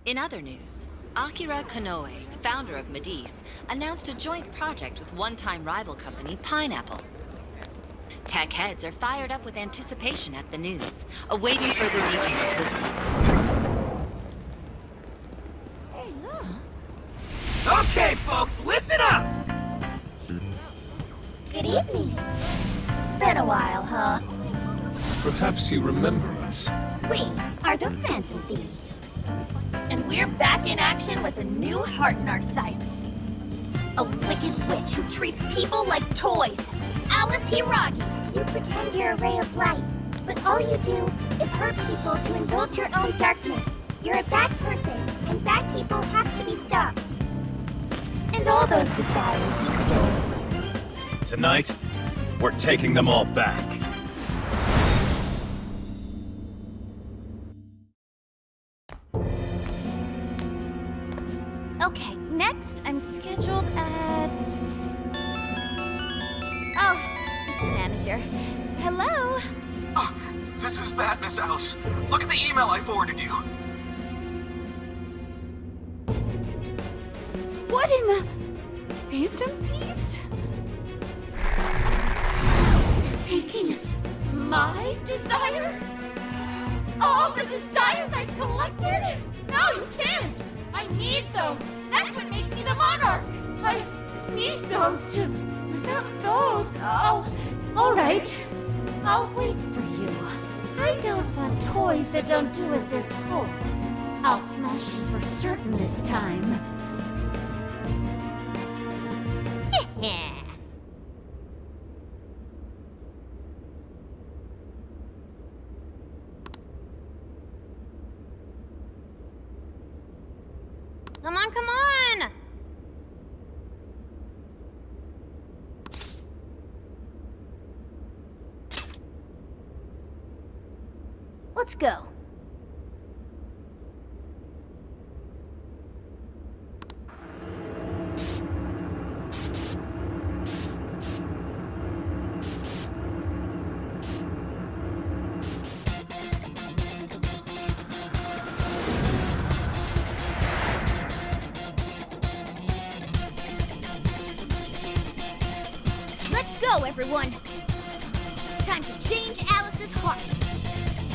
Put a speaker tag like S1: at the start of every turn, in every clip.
S1: In other news, Akira Konoe, founder of Medice, announced a joint project with one-time rival company Pineapple. Tech heads are fired up with anticipation at the news, awaiting further details with...
S2: Hey, look!
S3: Okay, folks, listen up!
S2: Good evening. Been a while, huh?
S4: Perhaps you remember us.
S2: We are the Phantom Thieves. And we're back in action with a new heart in our sights. A wicked witch who treats people like toys. Alice Hiragi. You pretend you're a ray of light, but all you do is hurt people to indulge your own darkness. You're a bad person, and bad people have to be stopped. And all those desires you stole.
S3: Tonight, we're taking them all back.
S2: Okay, next I'm scheduled at... Oh, it's the manager. Hello?
S5: Ah, this is bad, Miss Alice. Look at the email I forwarded you.
S2: What in the... Phantom Thieves? Taking my desire? All the desires I've collected? No, you can't! I need those! That's what makes me the monarch! I need those to... Without those, all right. I'll wait for you. I don't want toys that don't do as they're told. I'll smash you for certain this time. Come on, come on! Let's go. Let's go, everyone! Time to change Alice's heart.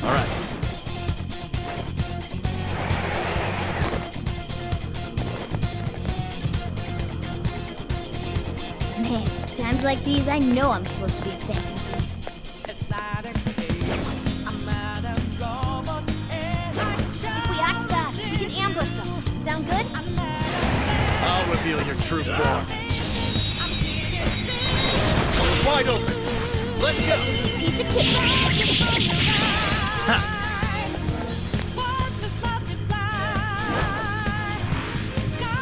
S3: All right.
S2: Man, it's times like these I know I'm supposed to be a phantom thief.
S6: It's not a game. I'm not a robot.
S2: If we act fast, we can ambush them. Sound good?
S3: I'll reveal your true form. Wide open. Let's go.
S2: Piece of cake.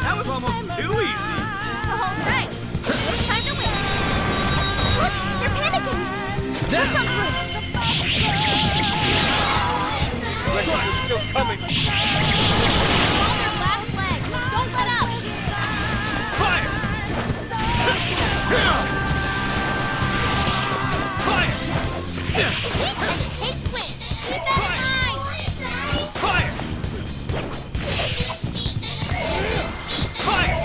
S3: That was almost too easy.
S2: All right. It's time to win. Look, they're panicking. Push on through.
S3: Pressure is still coming.
S2: All their last legs. Don't let up.
S3: Fire! Fire!
S2: Hey, Squid. Keep that in mind.
S3: Fire! Fire!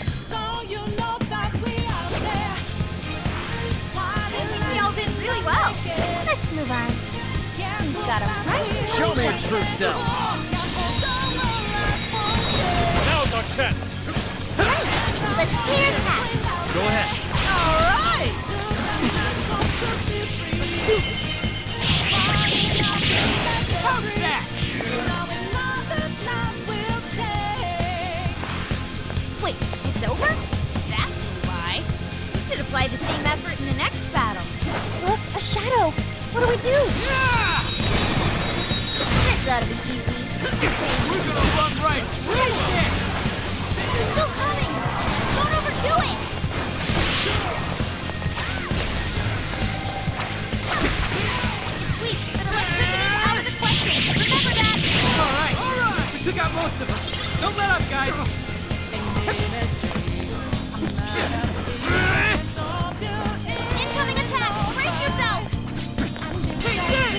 S6: So you know that we are there.
S2: I think we all did really well. Let's move on. We've got 'em right.
S3: Show me your true self. Now's our chance.
S2: Right. Let's clear the path.
S3: Go ahead.
S2: All right. Wait, it's over? That's why. We should apply the same effort in the next battle. Look, a shadow. What do we do? This ought to be easy.
S3: We're gonna run right through them.
S2: It's still coming. Don't overdo it. It's weak, but electricity's out of the question. Remember that.
S3: All right. We took out most of them. Don't let up, guys.
S2: Incoming attack. Brace yourself.
S3: Take this.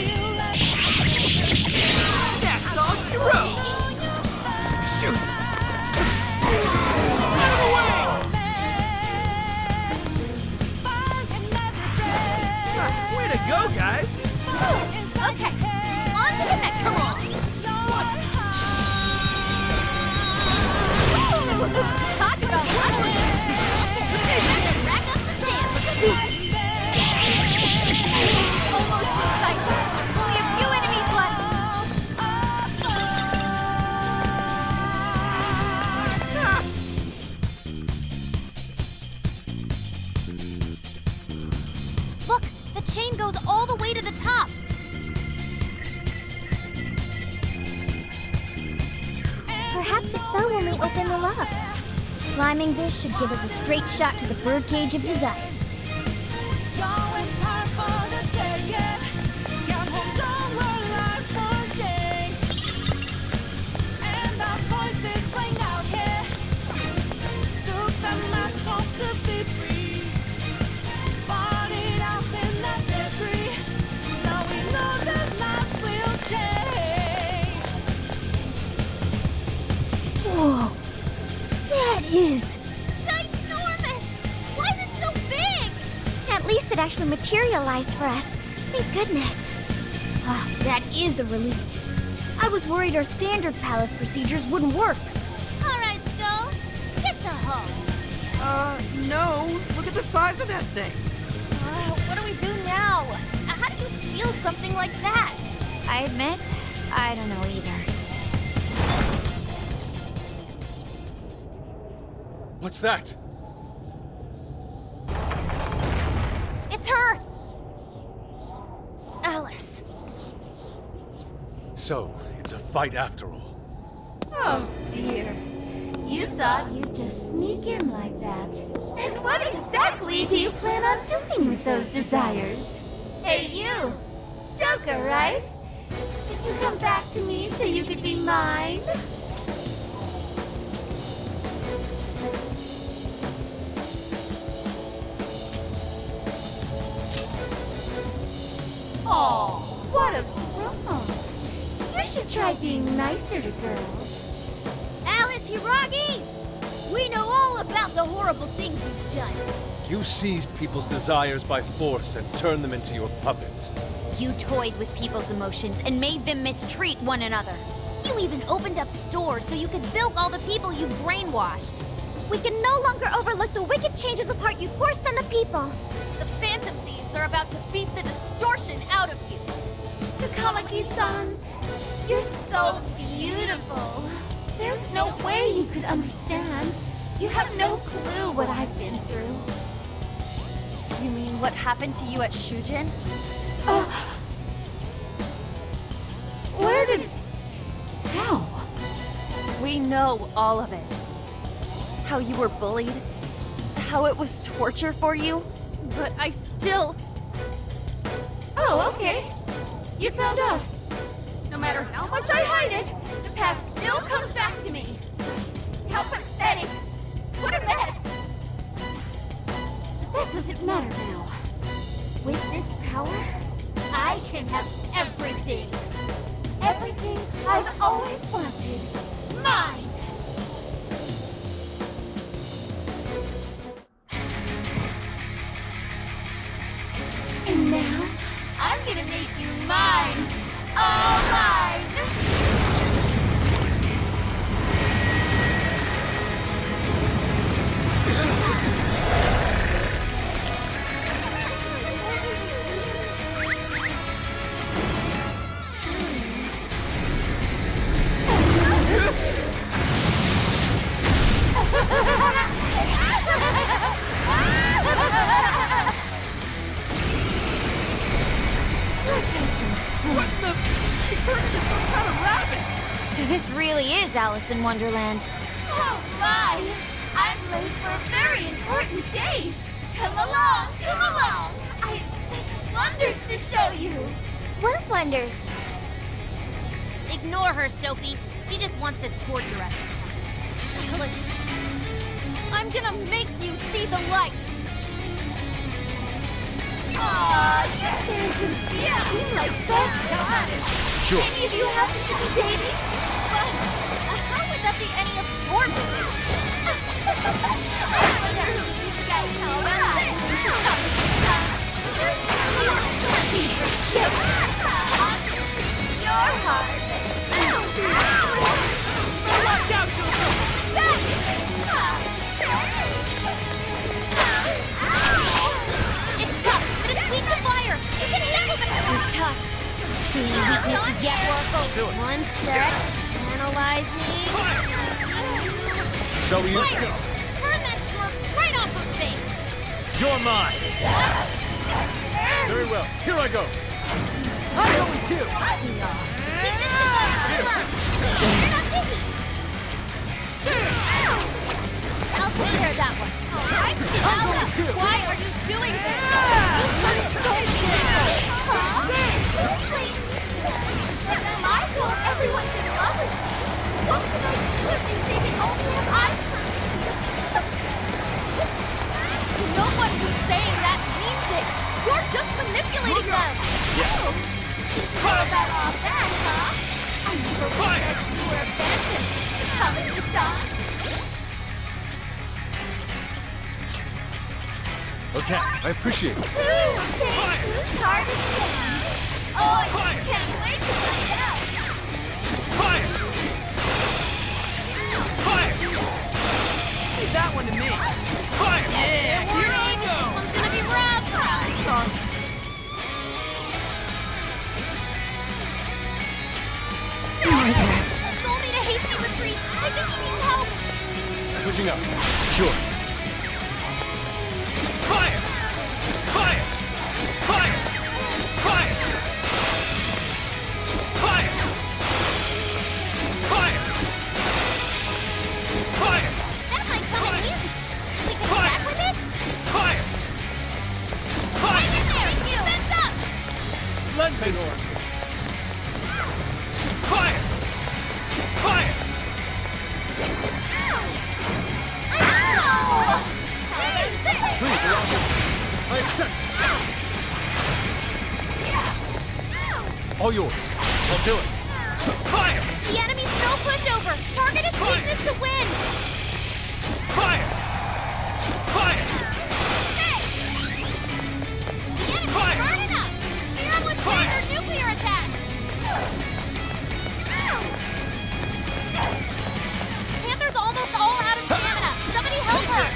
S7: we open the lock? Climbing this should give us a straight shot to the birdcage of desires.
S6: Going hard for the day, yeah. Come home, don't worry, life for change. And our voices ring out, yeah. Took the mask off to be free. Fought it out in that debris. Now we know that life will change.
S7: Whoa. That is...
S2: Ginormous! Why is it so big? At least it actually materialized for us. Thank goodness.
S7: Ah, that is a relief. I was worried our standard palace procedures wouldn't work.
S2: All right, Skull. Get to home.
S6: No. Look at the size of that thing.
S2: What do we do now? How do you steal something like that? I admit, I don't know either.
S4: What's that?
S2: It's her! Alice.
S4: So, it's a fight after all.
S2: Oh, dear. You thought you'd just sneak in like that. And what exactly do you plan on doing with those desires? Hey, you! Joker, right? Did you come back to me so you could be mine? Oh, what a grown. You should try being nicer to girls.
S7: Alice Hiragi! We know all about the horrible things you've done.
S4: You seized people's desires by force and turned them into your puppets.
S2: You toyed with people's emotions and made them mistreat one another.
S7: You even opened up stores so you could bilk all the people you brainwashed. We can no longer overlook the wicked changes of heart you forced on the people.
S2: The Phantom Thieves are about to beat the distortion out of you. Takamaki-san, you're so beautiful. There's no way you could understand. You have no clue what I've been through. You mean what happened to you at Shujin? Where did... How? We know all of it. How you were bullied. How it was torture for you. But I still... Oh, okay. You found out. No matter how much I hide it, the past still comes back to me. How pathetic. What a mess. That doesn't matter now. With this power, I can have everything. Everything I've always wanted. Mine! And now, I'm gonna make you mine! All mine!
S6: What the? She turned into some kind of rabbit.
S2: So this really is Alice in Wonderland. Oh my! I'm late for a very important date! Come along, come along! I have such wonders to show you!
S7: What wonders?
S2: Ignore her, Sophie. She just wants to torture us. Alice, I'm gonna make you see the light! Aw, you're here to be seem like best guys.
S4: Sure.
S2: Any of you happen to be dating? Well, how would that be any of your business? I wonder who you guys know about this. Your heart.
S6: Watch out, Jojo.
S2: It's tough, but it's weak to fire. You can handle the She's tough. See any weaknesses yet, Oracle?
S7: One sec. Analyzing.
S3: So you
S2: Fire! Burn that smirk right off her face!
S3: You're mine. Very well. Here I go.
S6: I'm going too.
S2: Keep this to one, You're not busy! Alice, why are you doing this? You hurt so bad. Huh? I thought everyone's in love with me. What can I do if they say they only have eyes for me? No one who's saying that means it. You're just manipulating them. How about all that, huh? I never realized you were abandoned. Coming me some.
S4: Okay, I appreciate it.
S2: Whose heart is down? Oh, I just can't wait to find out.
S8: Leave that one to me. Yeah, here I go.
S7: This one's gonna be rough.
S8: Sorry.
S7: Skull made a hasty retreat. I think he needs help.
S4: Switching up. Sure.
S7: That might come in easy. We can attack with it? Hang in there! Defense up!
S4: Splendid orb.
S7: Ow! Hey!
S4: Please allow me. I accept. All yours. I'll do it.
S7: The enemy's no pushover. Target its weakness to win. The enemy's burning up. Spear him with standard nuclear attacks. Panther's almost all out of stamina. Somebody help her.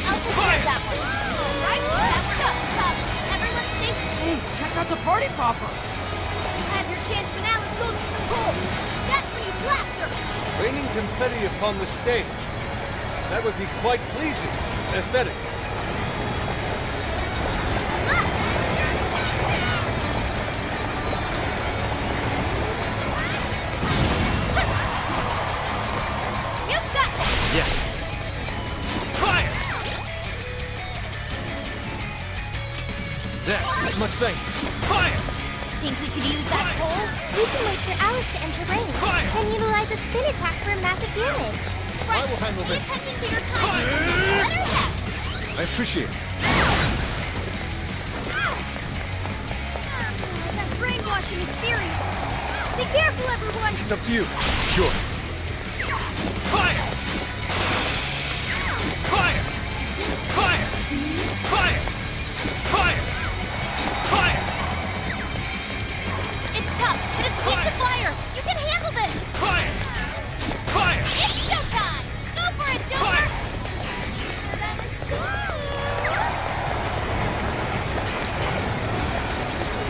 S7: Elsa's got that one. Right, that one's up top. Everyone stay.
S8: Hey, check out the party popper.
S7: You have your chance when Alice goes for the goal. That's when you blast her.
S4: Raining confetti upon the stage. That would be quite pleasing. Aesthetic.
S7: You've got this.
S4: Yeah. There. Much thanks.
S7: Think we could use that pole? We can wait for Alice to enter range, then utilize a spin attack for massive damage. Right.
S4: I will handle
S7: Pay
S4: this.
S7: attention to your timing. Let her have.
S4: I appreciate it.
S7: That brainwashing is serious. Be careful, everyone.
S4: It's up to you. Sure.
S7: It's tough, but it's weak to fire. You can handle this. It's showtime. Go for it, Joker.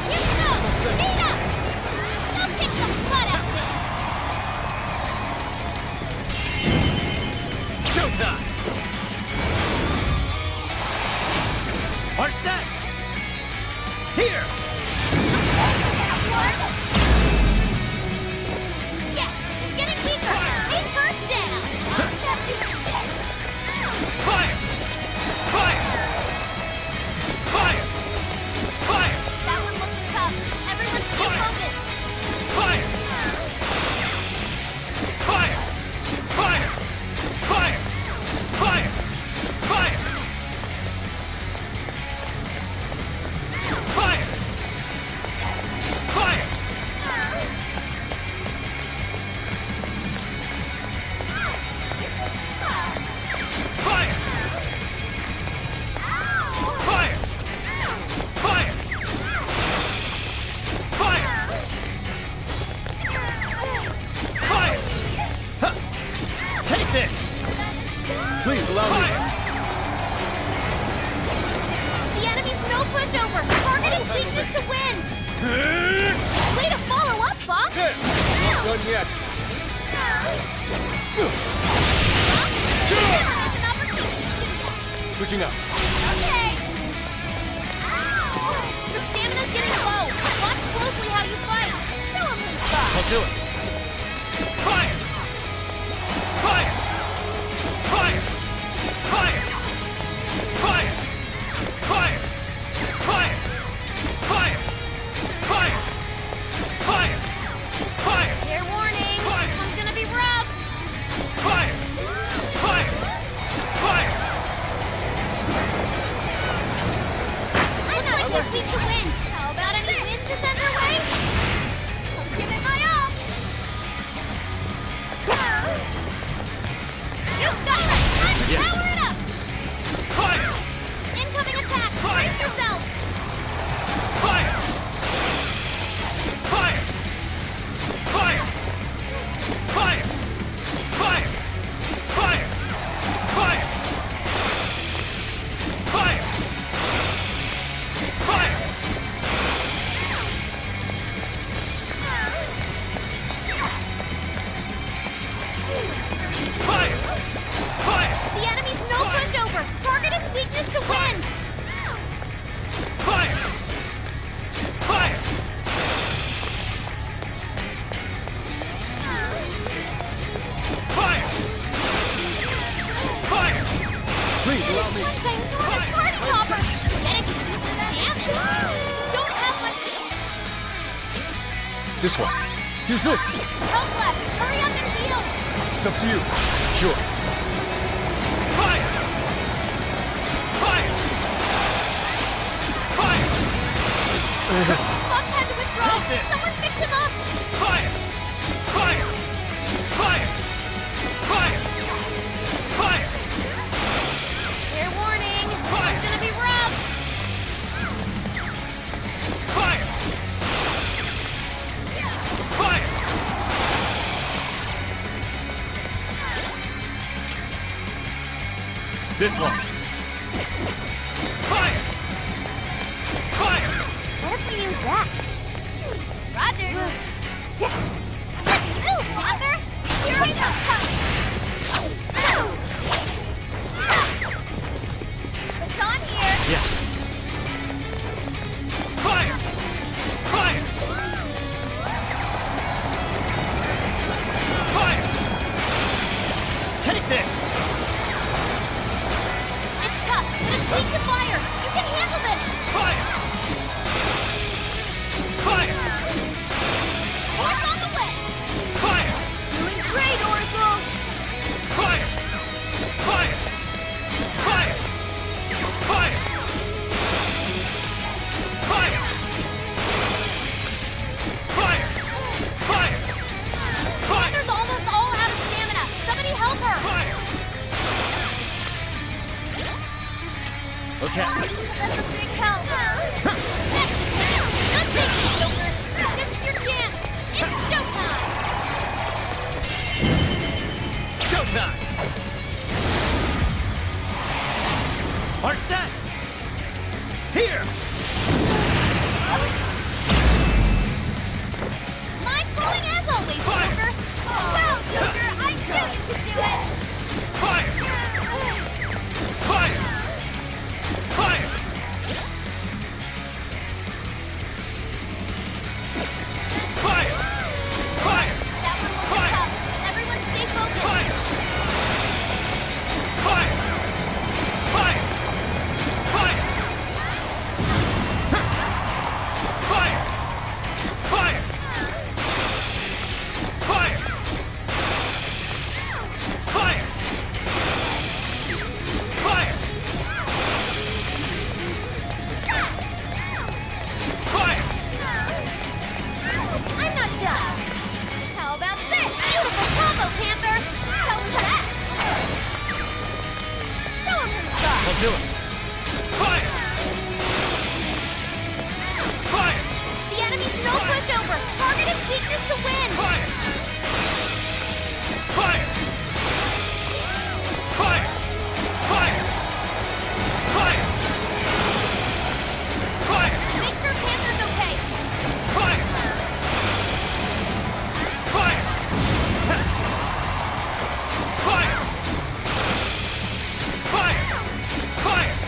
S7: Here we go. Nina. Go kick some butt out there.
S3: Showtime! Are set! Here!
S7: Yes, he's getting weaker. Take her down.
S3: Fire! Fire! Fire! Fire!
S7: That one looks tough. Everyone stay focused.
S3: Fire! Fire! Fire! Fire! Fire! Fire! Fire! Fire! Fire! Fire! Fire! Fire! Fire! Huh. Take this!
S4: Please allow me.
S3: Fire!
S7: The enemy's no pushover. Target its weakness to wind. Way to follow up, Fox.
S4: Yes. Not done yet.
S7: There's an opportunity.
S4: Switching up.
S7: Okay. Your stamina's getting low. Watch closely how you fight.
S8: do it.
S3: Fire! Fire! Fire! Fire! Fire! Fire! Fire! Fire! Fire! Fire! Fire!
S7: Fair warning.
S3: Fire.
S7: This one's gonna be rough.
S3: Fire! Fire! Fire!
S7: Looks like we're weak to win. How about any wins to send our way?
S2: I'll give it my all.
S7: You got it! Time to
S3: Yeah.
S7: power it up!
S3: Fire!
S7: Incoming attack!
S3: Fire.
S7: Brace yourself!
S3: Fire! Fire! Fire! Fire! Fire! Fire! Fire! Fire! Fire! Fire! Fire!
S7: The enemy's no
S3: Fire.
S7: pushover! Target its weakness to wind!
S3: Fire! Fire! Fire! Fire!
S4: Please allow me.
S7: One ginormous party popper! Better get used to that damage! Don't have much
S4: This one. Use this.
S7: help left! Hurry up and heal!
S4: It's up to you. Sure.
S3: Fire! Fire! Fire!
S7: Buck had to withdraw!
S3: Take this.
S7: Someone fix him up!
S3: Fire! Fire! Fire! Fire! Fire!
S7: Fair warning!
S3: Fire.
S7: It's gonna be rough!
S3: Fire! Fire! This one. Fire! Fire!
S7: What if we use that? Roger! Ooh, Panther! Here I come! It's on here!
S3: Yeah. Fire! Fire! Fire! Take this!
S7: It's tough, but it's weak to fire! You can handle this!
S3: Fire! Fire!
S7: Horse on the way!
S3: Fire!
S7: Doing great, Oracle!
S3: Fire! Fire! Fire! Fire! Fire! Fire! Fire! Fire!
S7: Panther's almost all out of stamina! Somebody help her!
S3: Fire! Okay.
S7: That's a big help! That's good thinking, Joker! This is your chance! It's showtime!
S3: Showtime! Arsene! Here!
S7: Mind-blowing as always,
S3: Fire.
S7: Joker!
S2: Well, Joker, I knew you could do it.
S3: Fire! Fire! Fire! Fire! Fire!
S7: That one was
S3: Fire.
S7: tough. Everyone stay focused.
S3: Fire! Fire! Fire! Fire! Fire! Fire! Fire! Fire! Fire! Fire!
S2: I'm not done. How about this?
S7: Beautiful combo, Panther!
S2: How was that? Show him some stuff.
S3: I'll do it. Fire! Fire!
S7: The enemy's no pushover! Target its weakness to win!
S3: Fire! Fire! Fire! Fire! Fire! Fire!
S7: Make sure Panther's okay!
S3: Fire! Fire! Fire! Fire! Fire!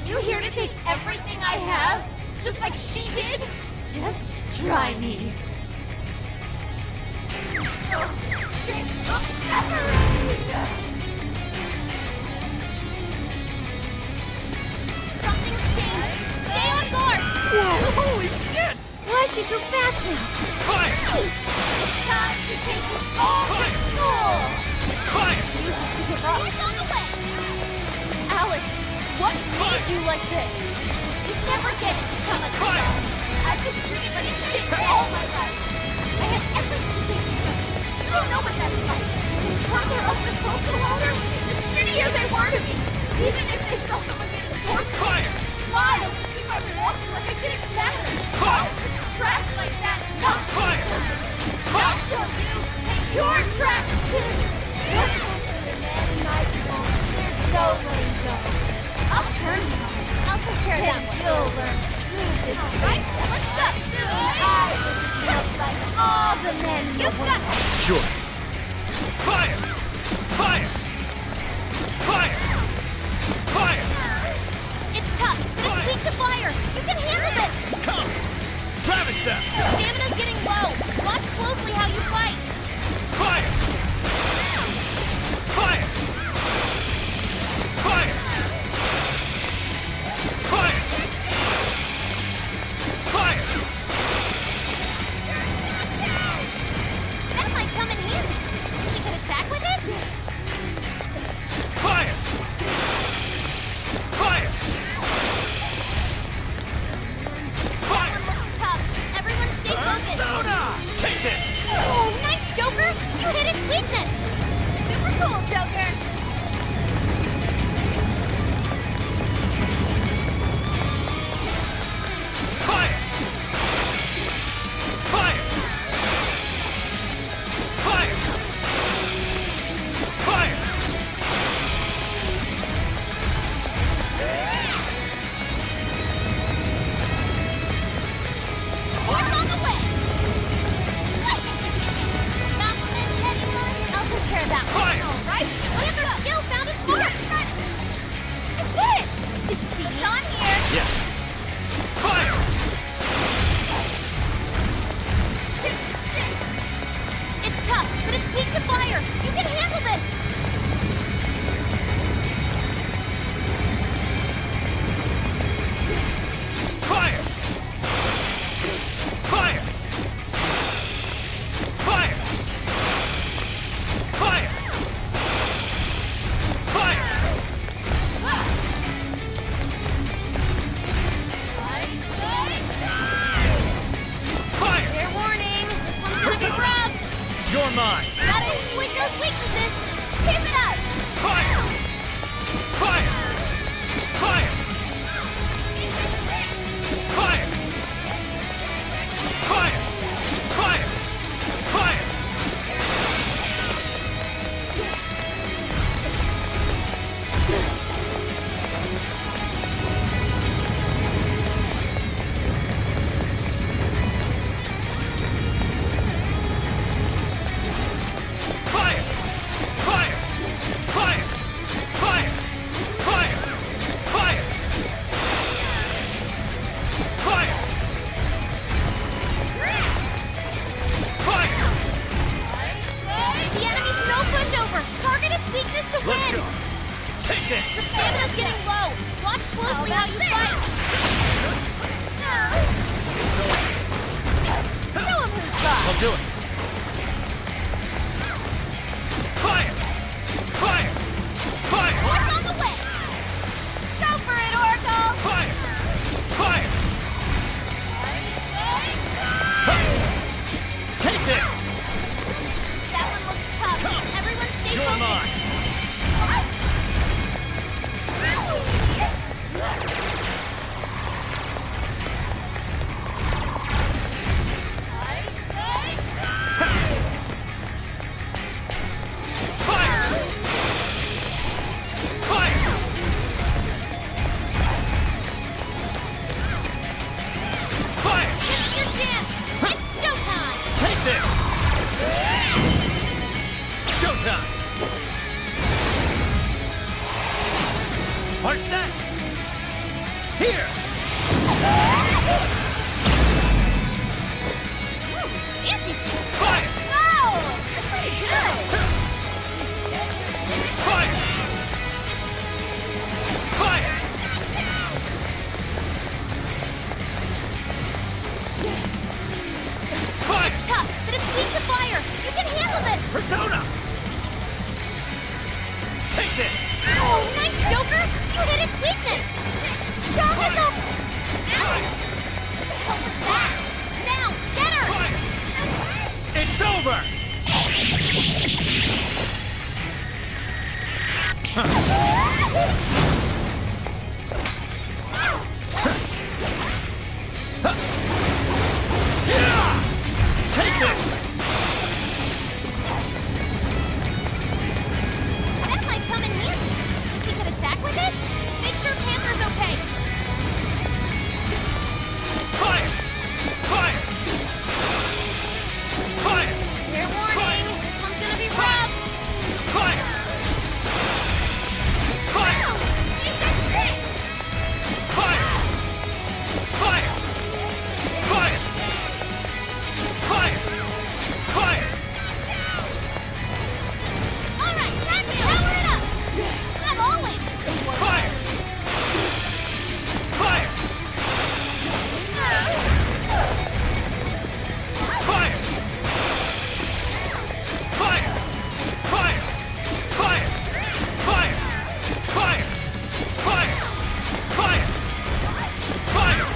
S2: you here to take everything I have? Just like she did? Just try me. So sick of separating!
S7: Something's changed. Stay on guard.
S8: Whoa, holy shit!
S7: Why is she so fast now?
S3: Fire!
S2: It's time to take you all to school!
S3: Fire!
S7: Refuses to give up. It's on the way.
S2: Alice, what made you like this? You never get it to come at
S3: Fire!
S2: I've been treated like shit all my life. I had everything taken from me. You don't know what that's like. The further up the social ladder, the shittier they were to me. Even if they saw someone getting tortured.
S3: Fire!
S2: Smile and keep on walking like it didn't matter.
S3: Fire!
S2: Trash like that, not
S3: Fire!
S2: I'll show you that you're trash too. There's no letting go. I'll turn you on.
S7: I'll take care of that one.
S2: You'll learn true discipline. Let's go. I would feel like all the men in the world.
S3: Sure. Fire! Fire! Fire! Fire!
S7: It's tough, but it's weak to fire. You can handle this.
S3: Come! Ravage them!
S7: Your stamina's getting low. Watch closely how you fight.
S3: Fire! Fire! Fire! Fire! Fire!
S7: That might come in handy. You can attack with it?
S3: Fire! Fire!
S7: That one looks tough. Everyone stay focused.
S3: Persona! Take it!
S7: Oh, nice, Joker! You hit its weakness! Super cool, Joker!
S3: Fire! Fire! Fire! Fire!
S7: Horse on the way! Compliments, anyone? I'll take care of that one.
S3: Fire!
S7: All right. Whatever skill found its mark! I did it! Did you see it's on here?
S3: Yeah. Fire!
S7: It's tough, but it's weak to fire. You can handle this!
S3: Fire! Fire! Fire! Fire! Fire! Fire!
S7: Fair warning, this one's gonna be rough.
S3: You're mine!
S7: Gotta exploit those weaknesses. Keep it up!
S3: Fire! Fire! Fire! Fire! Fire! Fire! Fire! Fire! Fire! Fire! Fire! Fire! Fire! Fire! Fire!
S7: The enemy's no pushover. Target its weakness to
S3: Let's
S7: win.
S3: go! Take this!
S7: The stamina's getting low. Watch closely how you fight.
S3: I'll do it! Fire! Fire! Fire!
S7: Horse on the way. Go for it, Oracle.
S3: Fire! Fire! Take this!
S7: That one looks tough. Everyone stay
S3: You're
S7: focused.
S3: mine!
S8: Here!
S7: Fancy
S8: Fire!
S7: No! You're pretty good!
S8: Fire! Fire! Fire!
S7: Tough, but it's weak to fire! You can handle this!
S8: Persona! Take this!
S7: Oh, nice, Joker! You hit its weakness! Strong as a...
S8: Fire!
S7: What the hell was that? Now, get her!
S8: Fire! It's over! Take this!
S7: That might come in handy. We could attack with it? Make sure Panther's okay.
S8: Fire! Fire! Fire!
S7: Fair warning, this one's gonna be rough.
S8: Fire! Fire! Fire! Fire! Fire! Fire! Fire!
S7: All right, time to power it up. I've always been so worried.
S8: Fire! Fire! Fire! Fire! Fire! Fire! Fire! Fire! Fire! Fire! Fire! Fire!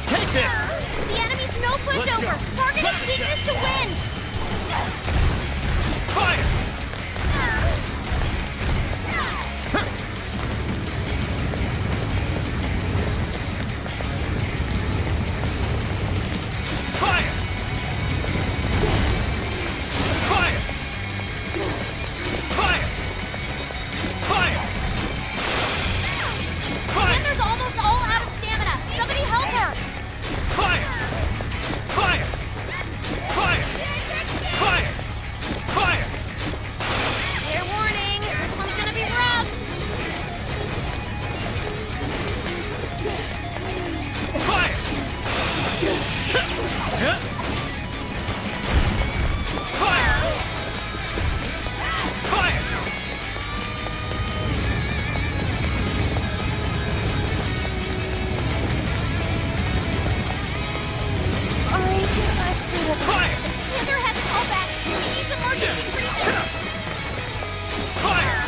S8: Take this!
S7: The enemy's no
S8: Let's
S7: pushover.
S8: go.
S7: Target its weakness to wind.
S8: Fire! Fire! Fire! Fire! Fire! Fire!
S7: Panther's almost all out of stamina. Somebody help her.
S8: Fire! Fire! Fire! Fire! Fire!
S7: Fair warning, this one's gonna be rough.
S8: Fire! Fire! Fire!
S7: Sorry,
S8: Fire!
S7: Panther had to call back. He needs emergency treatment.
S8: Fire!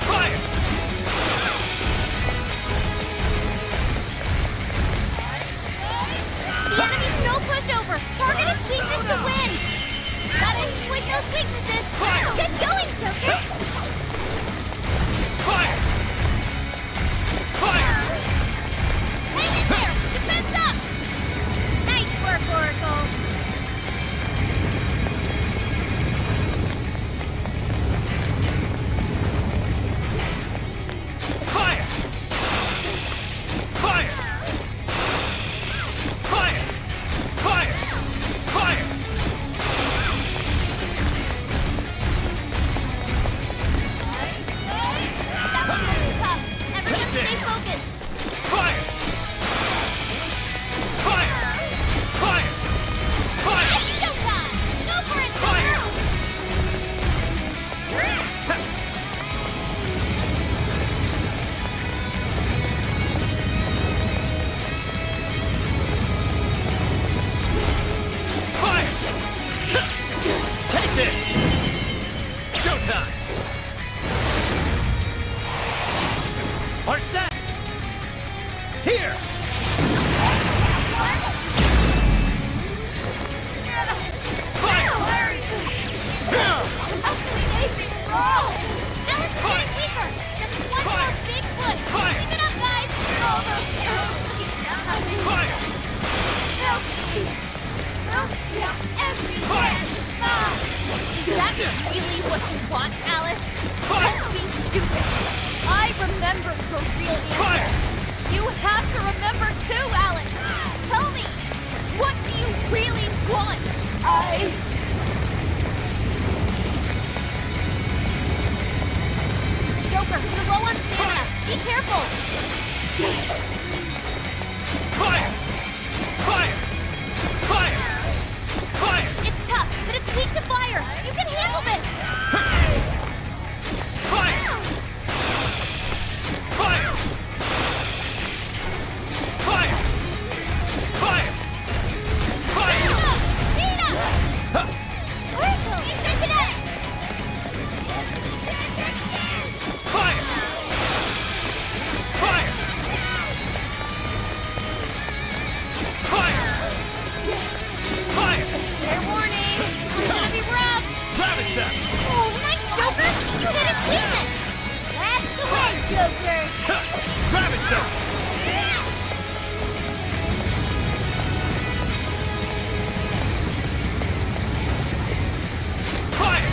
S8: Fire!
S7: The enemy's no pushover. Target its weakness to win. Gotta exploit those weaknesses. Get going, Joker.
S8: Fire! Fire!
S7: Hang in there. Defense up. Nice work, Oracle.
S8: Fire! Fire! Fire! Fire! Fire!
S7: That one looks tough. Everyone stay focused.
S8: Fire! Fire! Fire! Fire!
S7: It's showtime. Go for it,
S8: Fire!
S7: Joker.
S8: Fire! Take this! Showtime! Are set! Here! Fire!
S7: Alice is getting weaker. Just one more big push.
S8: Fire!
S7: Keep it up, guys.
S8: Fire! Fire!
S2: Is that really what you want, Alice?
S8: Fire!
S2: Don't be stupid. I remember your real answer.
S8: Fire!
S2: You have to remember too, Alice. Tell me, what do you really want?
S7: Joker, you're low on stamina. people!
S3: Fire! Fire! Fire! Fire!
S7: It's tough, but it's weak to fire! You can handle this!
S3: Fire! Fire! Fire! Fire! Fire!
S7: Rita! Oracle! Check it out!
S3: Fire! Fire! Fire! Fire!
S7: Fair warning! This one's gonna be rough!
S3: Ravage them!
S7: Oh, nice, Joker! You hit its weakness! That's the way, Joker!
S3: Ravage them! Fire!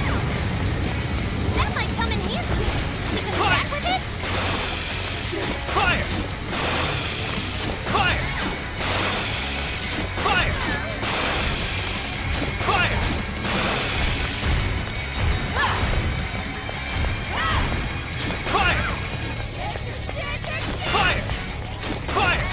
S7: That might come in handy! You can attack with it?
S3: Fire! Fire! Fire! Fire! Fire! Fire! Fire! Fire!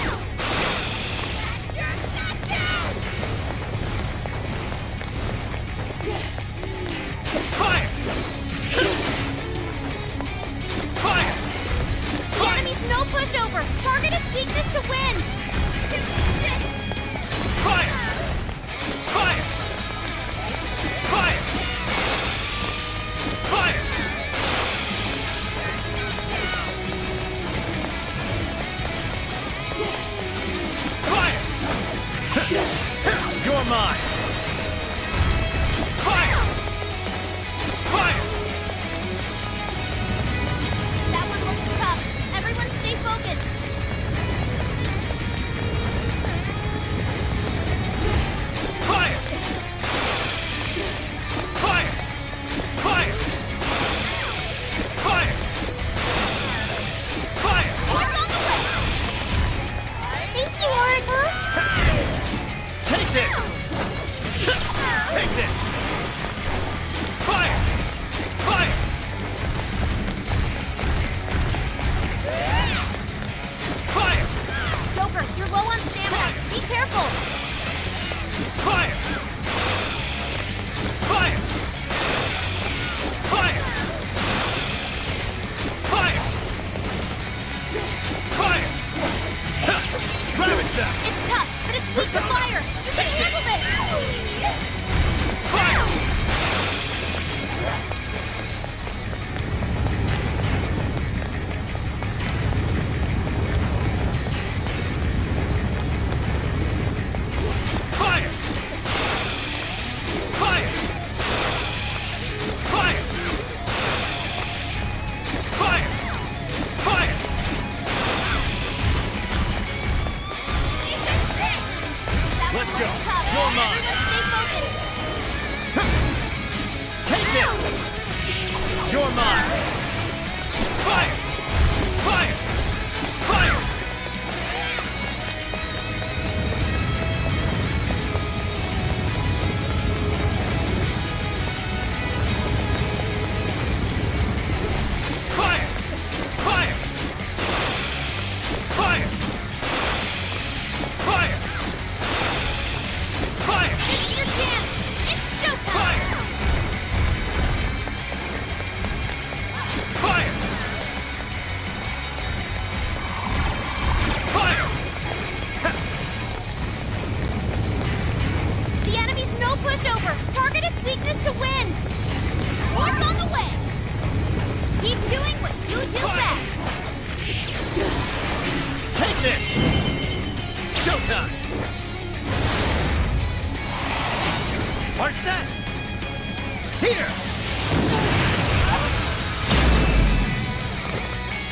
S3: Fire!
S7: The enemy's no pushover! Target its weakness to wind!
S3: Fire! Fire! Fire! Fire! Fire! You're mine! Fire! Fire!
S7: That one looks tough. Everyone stay focused.
S3: Fire! Fire! Fire! Fire! Fire!
S7: One's on the way! Thank you, Oracle!
S3: Take this! Take this! Fire! Fire! Fire!
S7: Joker, you're low on stamina. Be careful.
S3: Fire! Fire! Fire! Fire! Fire! Ravage them!
S7: It's tough, but it's weak to fire. You can handle this.
S3: Fire! Fire! Fire! Fire! Fire! Fire!
S7: That
S3: Let's
S7: one
S3: go.
S7: looks tough.
S3: You're mine.
S7: Everyone stay focused.
S3: Take this! You're mine! Fire! Fire! Fire! Fire! Fire! Fire! Fire! Fire!
S7: This is your chance. It's showtime.
S3: Fire! Fire! Fire!
S7: The enemy's no pushover. Target its weakness to wind. One's on the way. Keep doing what you do best.
S3: Take this! Showtime! Arsene! Here!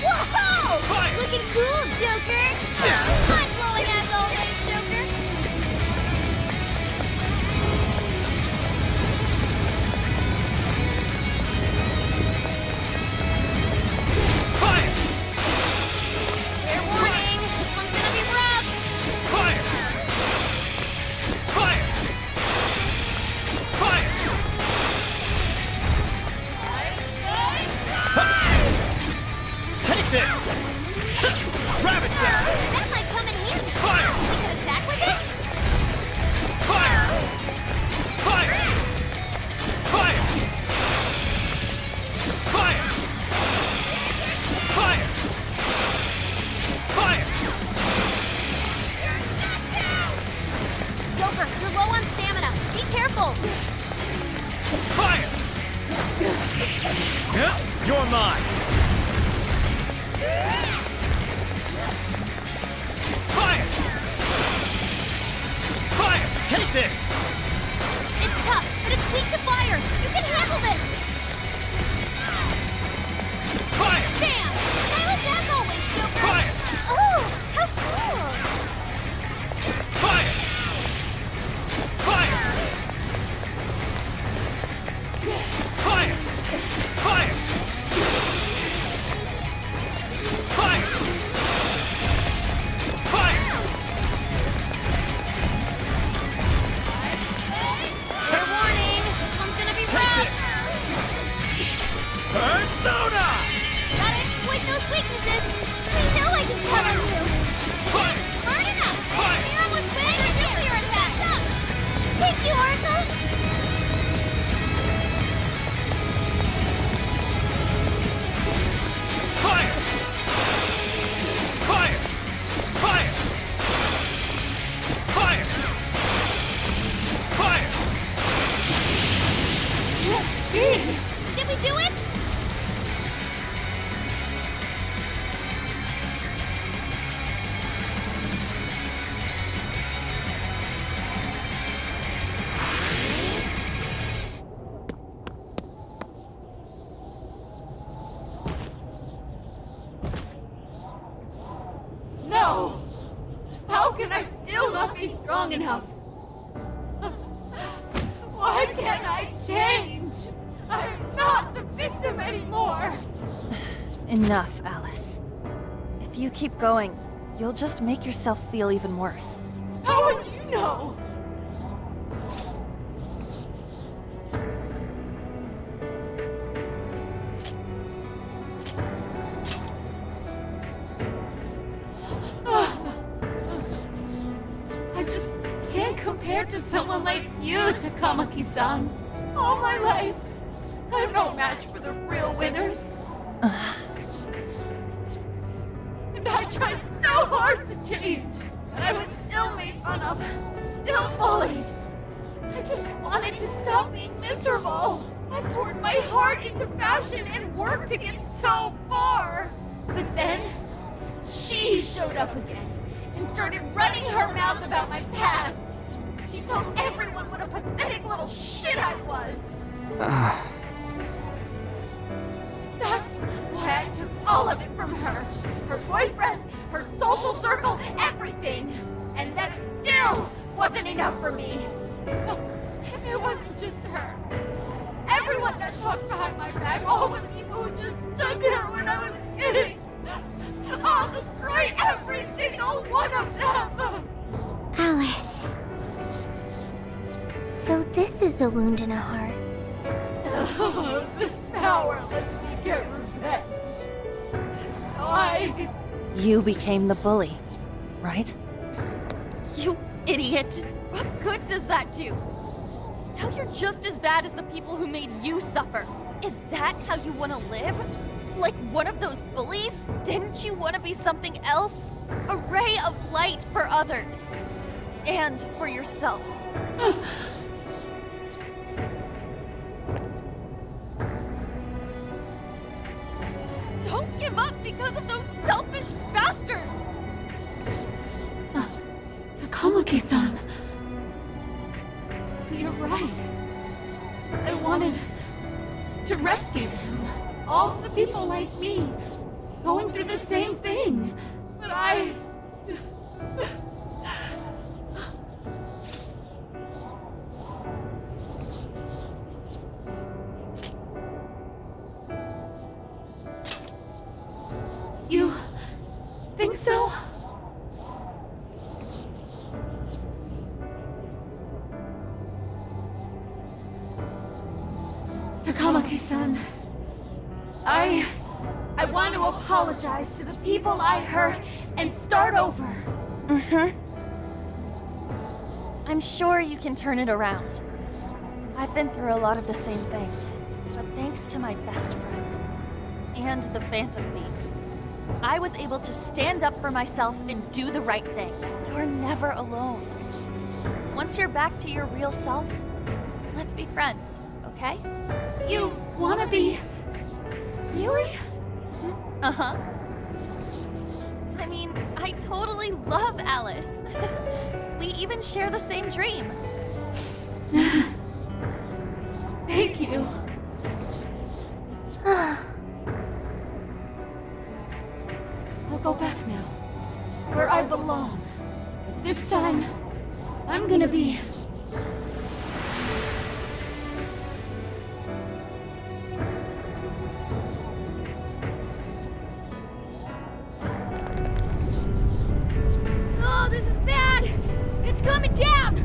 S7: Whoa!
S3: Fire!
S7: Looking cool, Joker. Mind-blowing as always, Joker.
S3: Fire!
S7: Fair warning. This one's gonna be rough.
S3: Fire! Fire! Fire! Take this! Ravage them!
S7: That might come in handy.
S3: Fire!
S7: We can attack with it?
S3: Fire! Fire! Fire! Fire! Fire! Fire!
S7: Joker, you're low on stamina. Be careful.
S3: Fire! You're mine! Fire! Fire! Take this!
S7: It's tough, but it's weak to fire. You can handle this.
S3: Fire!
S7: Bam! Stylish as always, Joker.
S3: Fire!
S7: Oh, how cool.
S3: Fire! Fire! Fire! Fire! Fire! Fire!
S7: Fair warning, this one's gonna be
S3: Take
S7: rough.
S3: this! Persona!
S7: Gotta exploit those weaknesses. I know I can count on you.
S3: Fire!
S7: Burn it up.
S3: Fire!
S7: Clear up with big and nuclear attacks. Up. Thank you, Arca.
S3: Fire! Fire! Fire! Fire! Fire!
S7: Did we do it?
S2: No! How can I still not be strong enough? Why can't I change? I'm not the victim anymore!
S9: Enough, Alice. If you keep going, you'll just make yourself feel even worse.
S2: How would you know? I just can't compare to someone like you, Takamaki-san. All my life, I'm no match for the real winners. And I tried so hard to change, but I was still made fun of, still bullied. I just wanted to stop being miserable. I poured my heart into fashion and worked to get so far. But then, she showed up again and started running her mouth about my past. She told everyone what a pathetic little shit I was. That's why I took all of it from her. Her boyfriend, her social circle, everything. And that still wasn't enough for me. It wasn't just her. Everyone that talked behind my back, all the people who just stood there when I was kidding. I'll destroy every single one of them!
S7: Alice. So this is a wound in a heart.
S2: This power lets me get revenge. So I...
S9: You became the bully, right?
S10: You idiot! What good does that do? Now you're just as bad as the people who made you suffer. Is that how you want to live? Like one of those bullies? Didn't you want to be something else? A ray of light for others. And for yourself. Don't give up because of those selfish bastards!
S2: Takamaki-san. You're right. I wanted to rescue them. All the people like me, going through the same thing. But I... You think so? Takamaki-san, I want to apologize to the people I hurt and start over.
S9: I'm sure you can turn it around. I've been through a lot of the same things, but thanks to my best friend and the Phantom Thieves, I was able to stand up for myself and do the right thing. You're never alone. Once you're back to your real self, let's be friends, okay?
S2: You wanna be... Really?
S9: Uh-huh. I mean, I totally love Alice. We even share the same dream.
S2: Thank you. I'll go back now, where I belong. But this time, I'm gonna be...
S7: Oh, this is bad! It's coming down!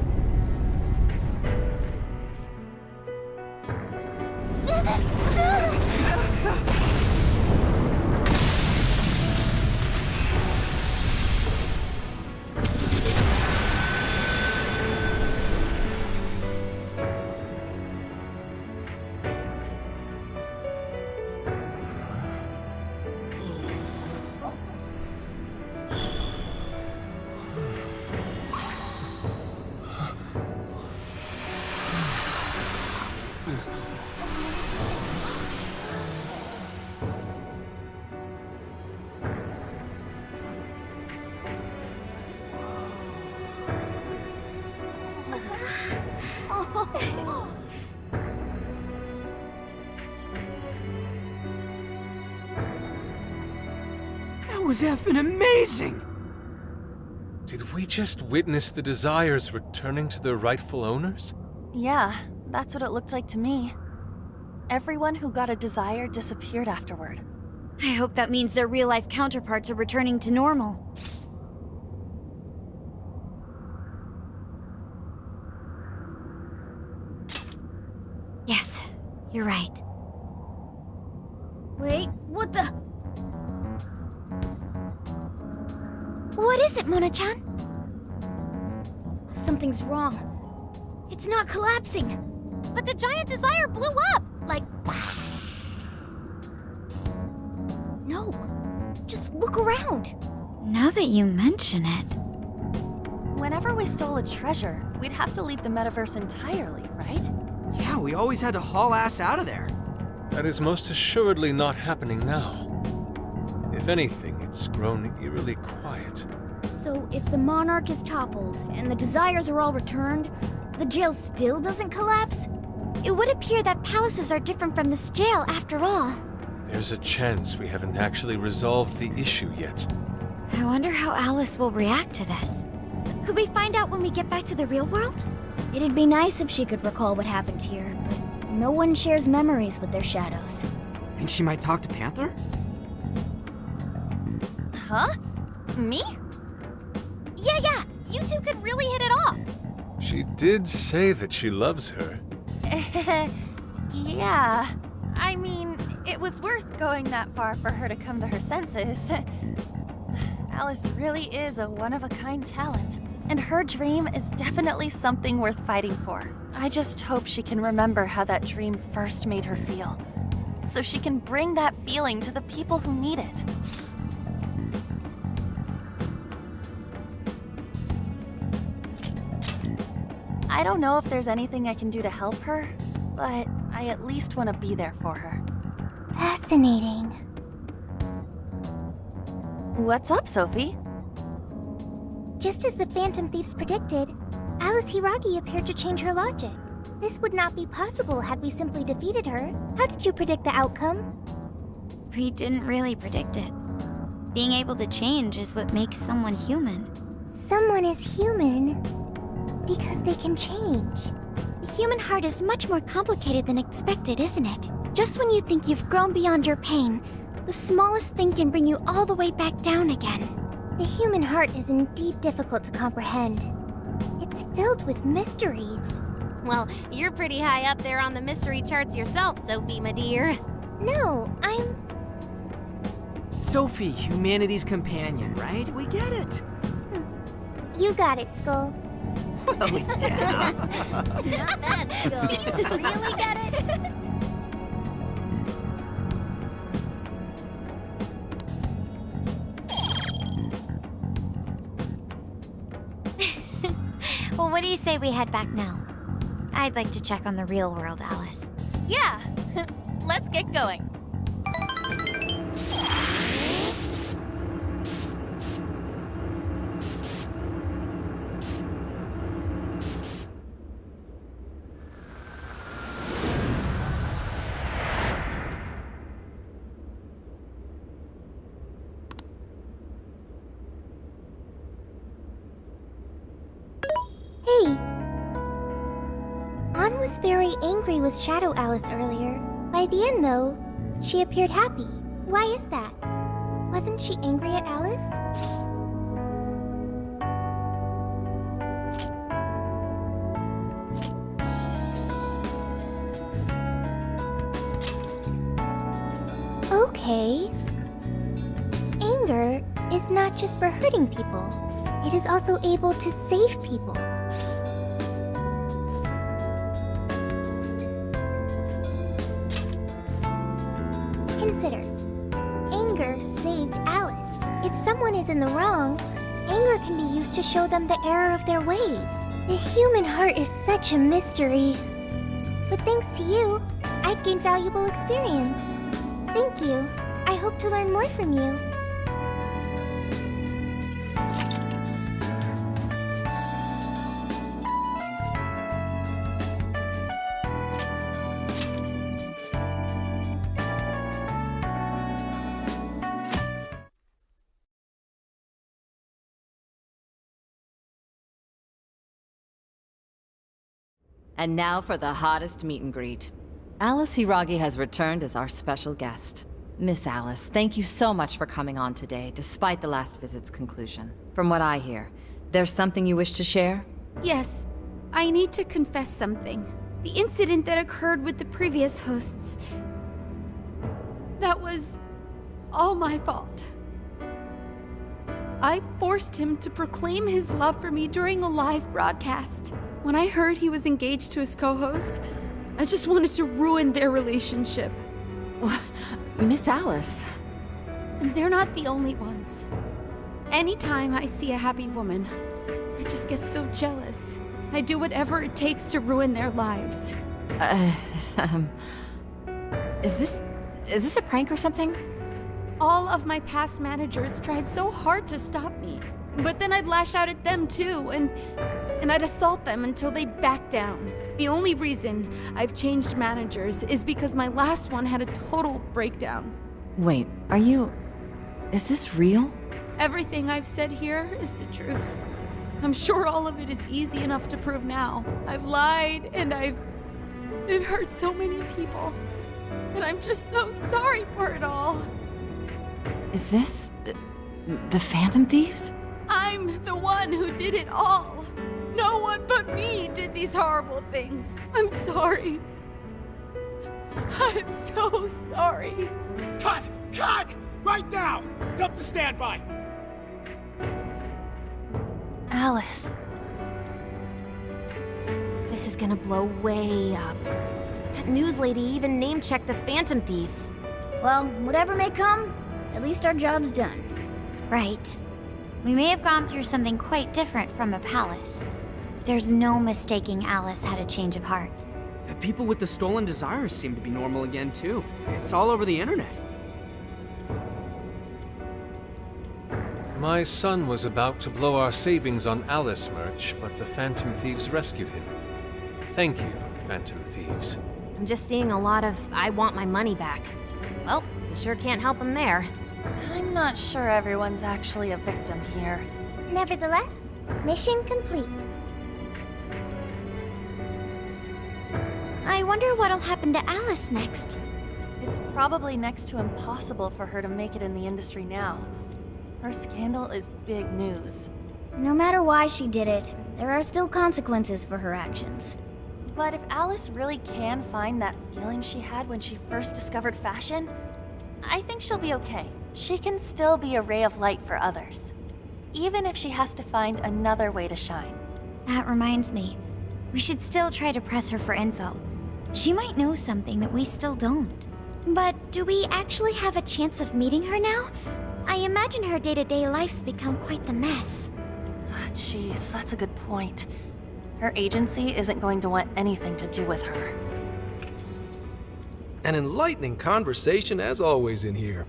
S8: That was effing amazing!
S4: Did we just witness the Desires returning to their rightful owners?
S9: Yeah, that's what it looked like to me. Everyone who got a desire disappeared afterward.
S7: I hope that means their real-life counterparts are returning to normal. Yes, you're right. Wait, what the... What is it, Mona-chan? Something's wrong. It's not collapsing. But the giant desire blew up! Like... No. Just look around. Now that you mention it...
S9: Whenever we stole a treasure, we'd have to leave the metaverse entirely, right?
S8: Yeah, we always had to haul ass out of there.
S4: That is most assuredly not happening now. If anything, it's grown eerily quiet.
S7: So if the Monarch is toppled and the Desires are all returned, the jail still doesn't collapse? It would appear that palaces are different from this jail after all.
S4: There's a chance we haven't actually resolved the issue yet.
S7: I wonder how Alice will react to this. Could we find out when we get back to the real world? It'd be nice if she could recall what happened here, but no one shares memories with their shadows.
S8: Think she might talk to Panther?
S9: Huh? Me?
S7: Yeah, you two could really hit it off.
S4: She did say that she loves her.
S9: Yeah. I mean, it was worth going that far for her to come to her senses. Alice really is a one-of-a-kind talent, and her dream is definitely something worth fighting for. I just hope she can remember how that dream first made her feel, so she can bring that feeling to the people who need it. I don't know if there's anything I can do to help her, but I at least want to be there for her.
S7: Fascinating.
S9: What's up, Sophie?
S7: Just as the Phantom Thieves predicted, Alice Hiragi appeared to change her logic. This would not be possible had we simply defeated her. How did you predict the outcome?
S11: We didn't really predict it. Being able to change is what makes someone human.
S7: Someone is human because they can change. The human heart is much more complicated than expected, isn't it? Just when you think you've grown beyond your pain, the smallest thing can bring you all the way back down again. The human heart is indeed difficult to comprehend. It's filled with mysteries.
S11: Well, you're pretty high up there on the mystery charts yourself, Sophie, my dear.
S7: No,
S8: Sophie, humanity's companion, right? We get it.
S7: You got it, Skull.
S8: Oh, yeah.
S7: Not bad, Skull. Do you really get it?
S11: Well, what do you say we head back now? I'd like to check on the real world, Alice.
S10: Yeah, let's get going.
S7: Hey! Ann was very angry with Shadow Alice earlier. By the end, though, she appeared happy. Why is that? Wasn't she angry at Alice? Okay. Anger is not just for hurting people. It is also able to save people. Consider. Anger saved Alice. If someone is in the wrong, anger can be used to show them the error of their ways. The human heart is such a mystery. But thanks to you, I've gained valuable experience. Thank you. I hope to learn more from you.
S12: And now for the hottest meet and greet. Alice Hiragi has returned as our special guest. Miss Alice, thank you so much for coming on today, despite the last visit's conclusion. From what I hear, there's something you wish to share?
S13: Yes, I need to confess something. The incident that occurred with the previous hosts. That was all my fault. I forced him to proclaim his love for me during a live broadcast. When I heard he was engaged to his co-host, I just wanted to ruin their relationship.
S12: Miss Alice.
S13: And they're not the only ones. Anytime I see a happy woman, I just get so jealous. I do whatever it takes to ruin their lives.
S12: Is this a prank or something?
S13: All of my past managers tried so hard to stop me. But then I'd lash out at them too, and I'd assault them until they backed down. The only reason I've changed managers is because my last one had a total breakdown.
S12: Wait, is this real?
S13: Everything I've said here is the truth. I'm sure all of it is easy enough to prove now. I've lied, and it hurt so many people. And I'm just so sorry for it all.
S12: Is this the Phantom Thieves?
S13: I'm the one who did it all. No one but me did these horrible things. I'm sorry. I'm so sorry.
S14: Cut! Cut! Right now! Dump to standby!
S9: Alice. This is gonna blow way up. That news lady even name-checked the Phantom Thieves.
S15: Well, whatever may come, at least our job's done.
S11: Right. We may have gone through something quite different from a palace. There's no mistaking Alice had a change of heart.
S8: The people with the stolen desires seem to be normal again, too. It's all over the internet.
S4: My son was about to blow our savings on Alice merch, but the Phantom Thieves rescued him. Thank you, Phantom Thieves.
S9: I'm just seeing a lot of I want my money back. Well, we sure can't help him there.
S10: I'm not sure everyone's actually a victim here.
S7: Nevertheless, mission complete. I wonder what'll happen to Alice next.
S10: It's probably next to impossible for her to make it in the industry now. Her scandal is big news.
S15: No matter why she did it, there are still consequences for her actions.
S10: But if Alice really can find that feeling she had when she first discovered fashion, I think she'll be okay.
S9: she can still be a ray of light for others, even if she has to find another way to shine.
S11: That reminds me, we should still try to press her for info. She might know something that we still don't.
S7: But do we actually have a chance of meeting her now? I imagine her day-to-day life's become quite the mess.
S9: Jeez, that's a good point. Her agency isn't going to want anything to do with her.
S16: An enlightening conversation as always in here.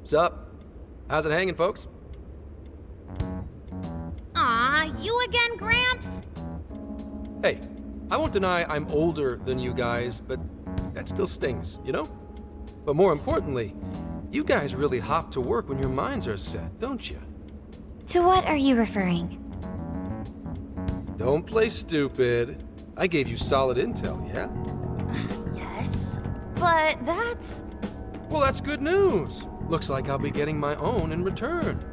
S16: What's up? How's it hanging, folks?
S7: Aw, you again, Gramps?
S16: Hey, I won't deny I'm older than you guys, but that still stings, you know? But more importantly, you guys really hop to work when your minds are set, don't you?
S11: To what are you referring?
S16: Don't play stupid. I gave you solid intel, yeah?
S9: Yes, but that's...
S16: Well, that's good news. Looks like I'll be getting my own in return.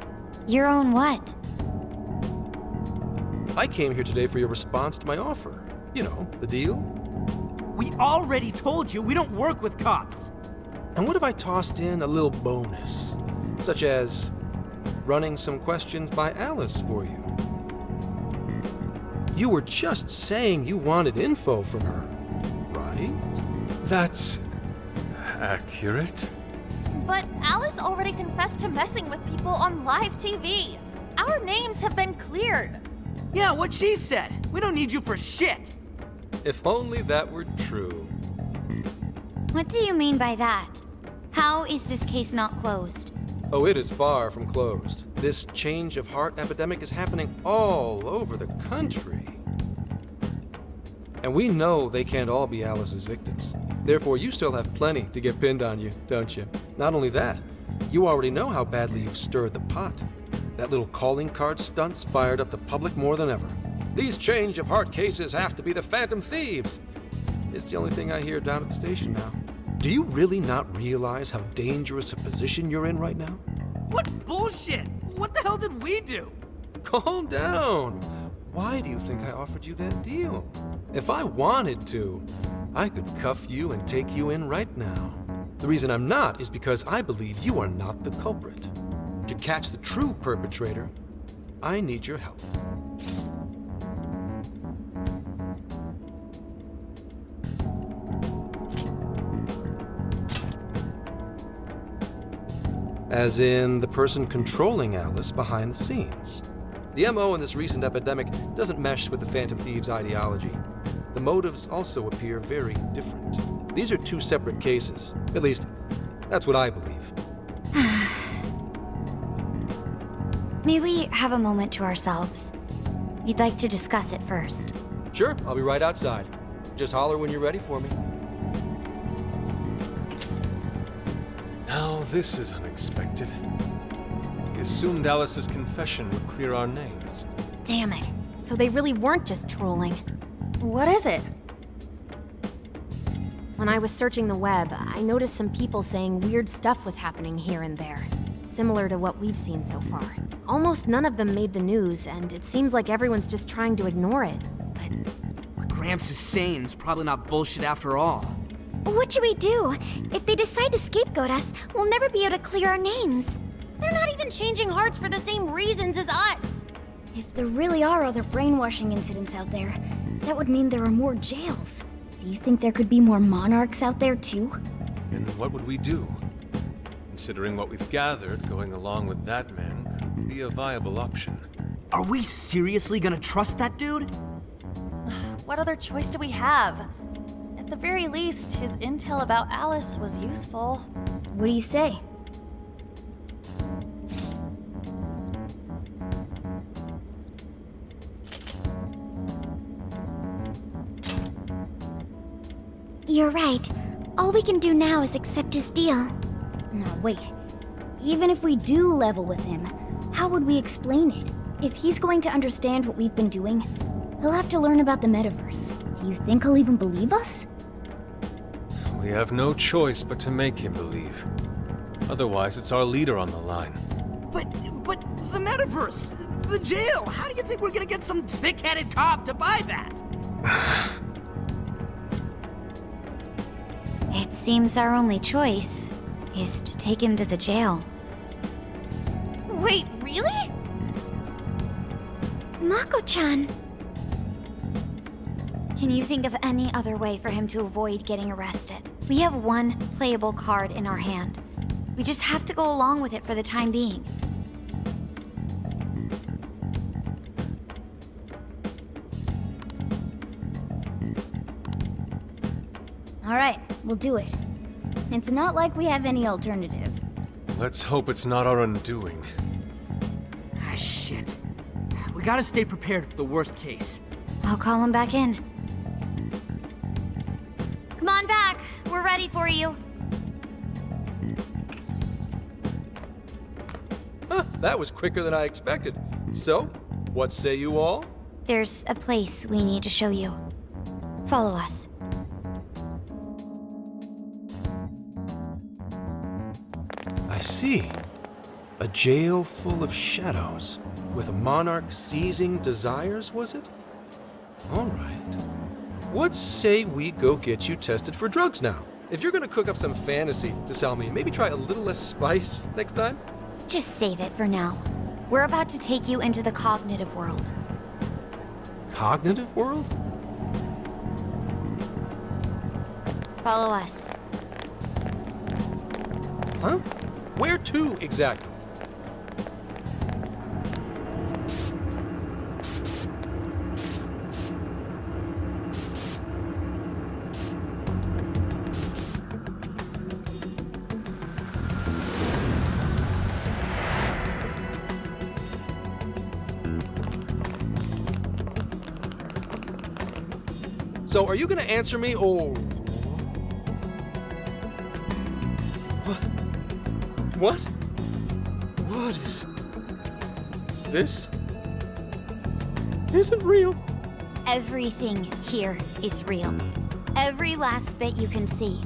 S11: Your own what?
S16: I came here today for your response to my offer. You know, the deal.
S8: We already told you we don't work with cops.
S16: And what if I tossed in a little bonus? Such as running some questions by Alice for you. You were just saying you wanted info from her, right?
S4: That's accurate.
S9: But Alice already confessed to messing with people on live TV. Our names have been cleared.
S8: Yeah, what she said. We don't need you for shit.
S16: If only that were true.
S11: What do you mean by that? How is this case not closed?
S16: Oh, it is far from closed. This change of heart epidemic is happening all over the country. And we know they can't all be Alice's victims. Therefore, you still have plenty to get pinned on you, don't you? Not only that, you already know how badly you've stirred the pot. That little calling card stunt's fired up the public more than ever. These change of heart cases have to be the Phantom Thieves. It's the only thing I hear down at the station now. Do you really not realize how dangerous a position you're in right now?
S8: What bullshit? What the hell did we do?
S16: Calm down. Why do you think I offered you that deal? If I wanted to, I could cuff you and take you in right now. The reason I'm not is because I believe you are not the culprit. To catch the true perpetrator, I need your help. As in the person controlling Alice behind the scenes. The MO in this recent epidemic doesn't mesh with the Phantom Thieves' ideology. The motives also appear very different. These are two separate cases. At least, that's what I believe.
S11: May we have a moment to ourselves? We'd like to discuss it first.
S16: Sure, I'll be right outside. Just holler when you're ready for me.
S4: Now this is unexpected. We assumed Alice's confession would clear our names.
S15: Damn it. So they really weren't just trolling.
S9: What is it?
S15: When I was searching the web, I noticed some people saying weird stuff was happening here and there. Similar to what we've seen so far. Almost none of them made the news, and it seems like everyone's just trying to ignore it. But
S8: what Gramps is saying is probably not bullshit after all.
S7: What should we do? If they decide to scapegoat us, we'll never be able to clear our names.
S15: they're not even changing hearts for the same reasons as us. If there really are other brainwashing incidents out there, that would mean there are more jails. Do you think there could be more monarchs out there too?
S4: And what would we do? Considering what we've gathered, going along with that man could be a viable option.
S8: Are we seriously gonna trust that dude?
S9: What other choice do we have? At the very least, his intel about Alice was useful.
S15: What do you say?
S7: You're right. All we can do now is accept his deal.
S15: No, wait. Even if we do level with him, how would we explain it? If he's going to understand what we've been doing, he'll have to learn about the metaverse. Do you think he'll even believe us?
S4: We have no choice but to make him believe. Otherwise, it's our leader on the line.
S8: But the metaverse, the jail, how do you think we're gonna get some thick-headed cop to buy that?
S11: It seems our only choice is to take him to the jail.
S10: Wait, really?
S7: Mako-chan!
S11: Can you think of any other way for him to avoid getting arrested? We have one playable card in our hand. We just have to go along with it for the time being.
S2: Alright, we'll do it. It's not like we have any alternative.
S4: Let's hope it's not our undoing.
S8: Ah, shit. We gotta stay prepared for the worst case.
S11: I'll call him back in. Come on back. We're ready for you.
S16: Huh, that was quicker than I expected. So, what say you all?
S11: There's a place we need to show you. Follow us.
S16: I see. A jail full of shadows. With a monarch seizing desires, was it? All right. What say we go get you tested for drugs now? If you're gonna cook up some fantasy to sell me, maybe try a little less spice next time?
S11: Just save it for now. We're about to take you into the cognitive world.
S16: Cognitive world?
S11: Follow us.
S16: Huh? Where to exactly? So, are you gonna answer me, or... What? What is... This... isn't real.
S11: Everything here is real. Every last bit you can see.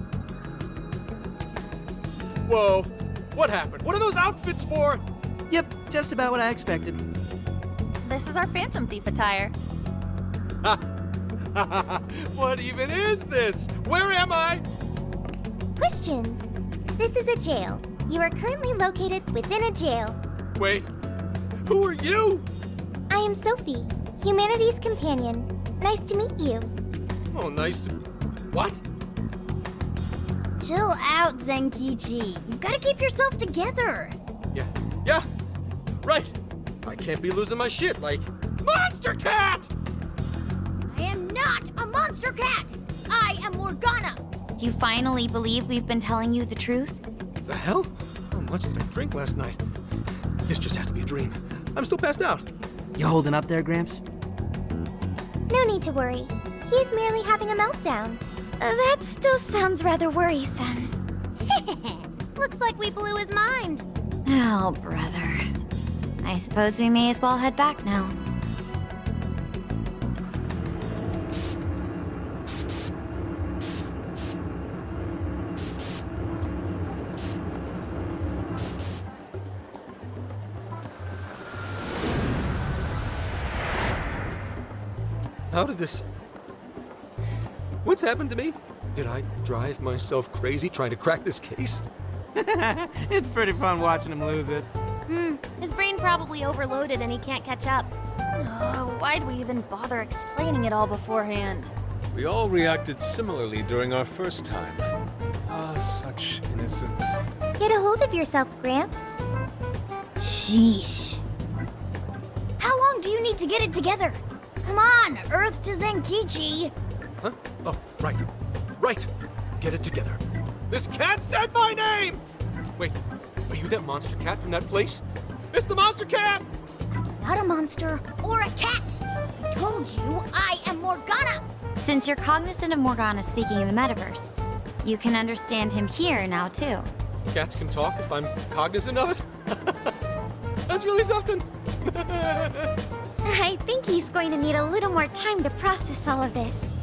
S16: Whoa. What happened? What are those outfits for?
S8: Yep, just about what I expected.
S10: This is our Phantom Thief attire.
S16: What even is this? Where am I?
S7: Questions. This is a jail. You are currently located within a jail.
S16: Wait. Who are you?
S7: I am Sophie, humanity's companion. Nice to meet you.
S16: Oh, nice to... What?
S2: Chill out, Zenkichi. You've got to keep yourself together.
S16: Yeah. Right. I can't be losing my shit like... Monster Cat!
S2: I am not a monster cat. I am Morgana.
S11: Do you finally believe we've been telling you the truth?
S16: The hell? How much did I drink last night? This just had to be a dream. I'm still passed out.
S8: You holding up there, Gramps?
S7: No need to worry. He's merely having a meltdown. That still sounds rather worrisome.
S2: Looks like we blew his mind.
S11: Oh, brother. I suppose we may as well head back now.
S16: How did this... What's happened to me? Did I drive myself crazy trying to crack this case?
S8: It's pretty fun watching him lose it.
S2: His brain probably overloaded and he can't catch up.
S10: Why'd we even bother explaining it all beforehand?
S4: We all reacted similarly during our first time. Ah, such innocence.
S7: Get a hold of yourself, Gramps.
S2: Sheesh. How long do you need to get it together? Come on, Earth to Zenkichi.
S16: Huh? Oh, right. Right. Get it together. This cat said my name! Wait, are you that monster cat from that place? It's the monster cat!
S2: Not a monster or a cat. I told you I am Morgana.
S11: Since you're cognizant of Morgana speaking in the metaverse, you can understand him here now, too.
S16: Cats can talk if I'm cognizant of it? That's really something.
S7: I think he's going to need a little more time to process all of this.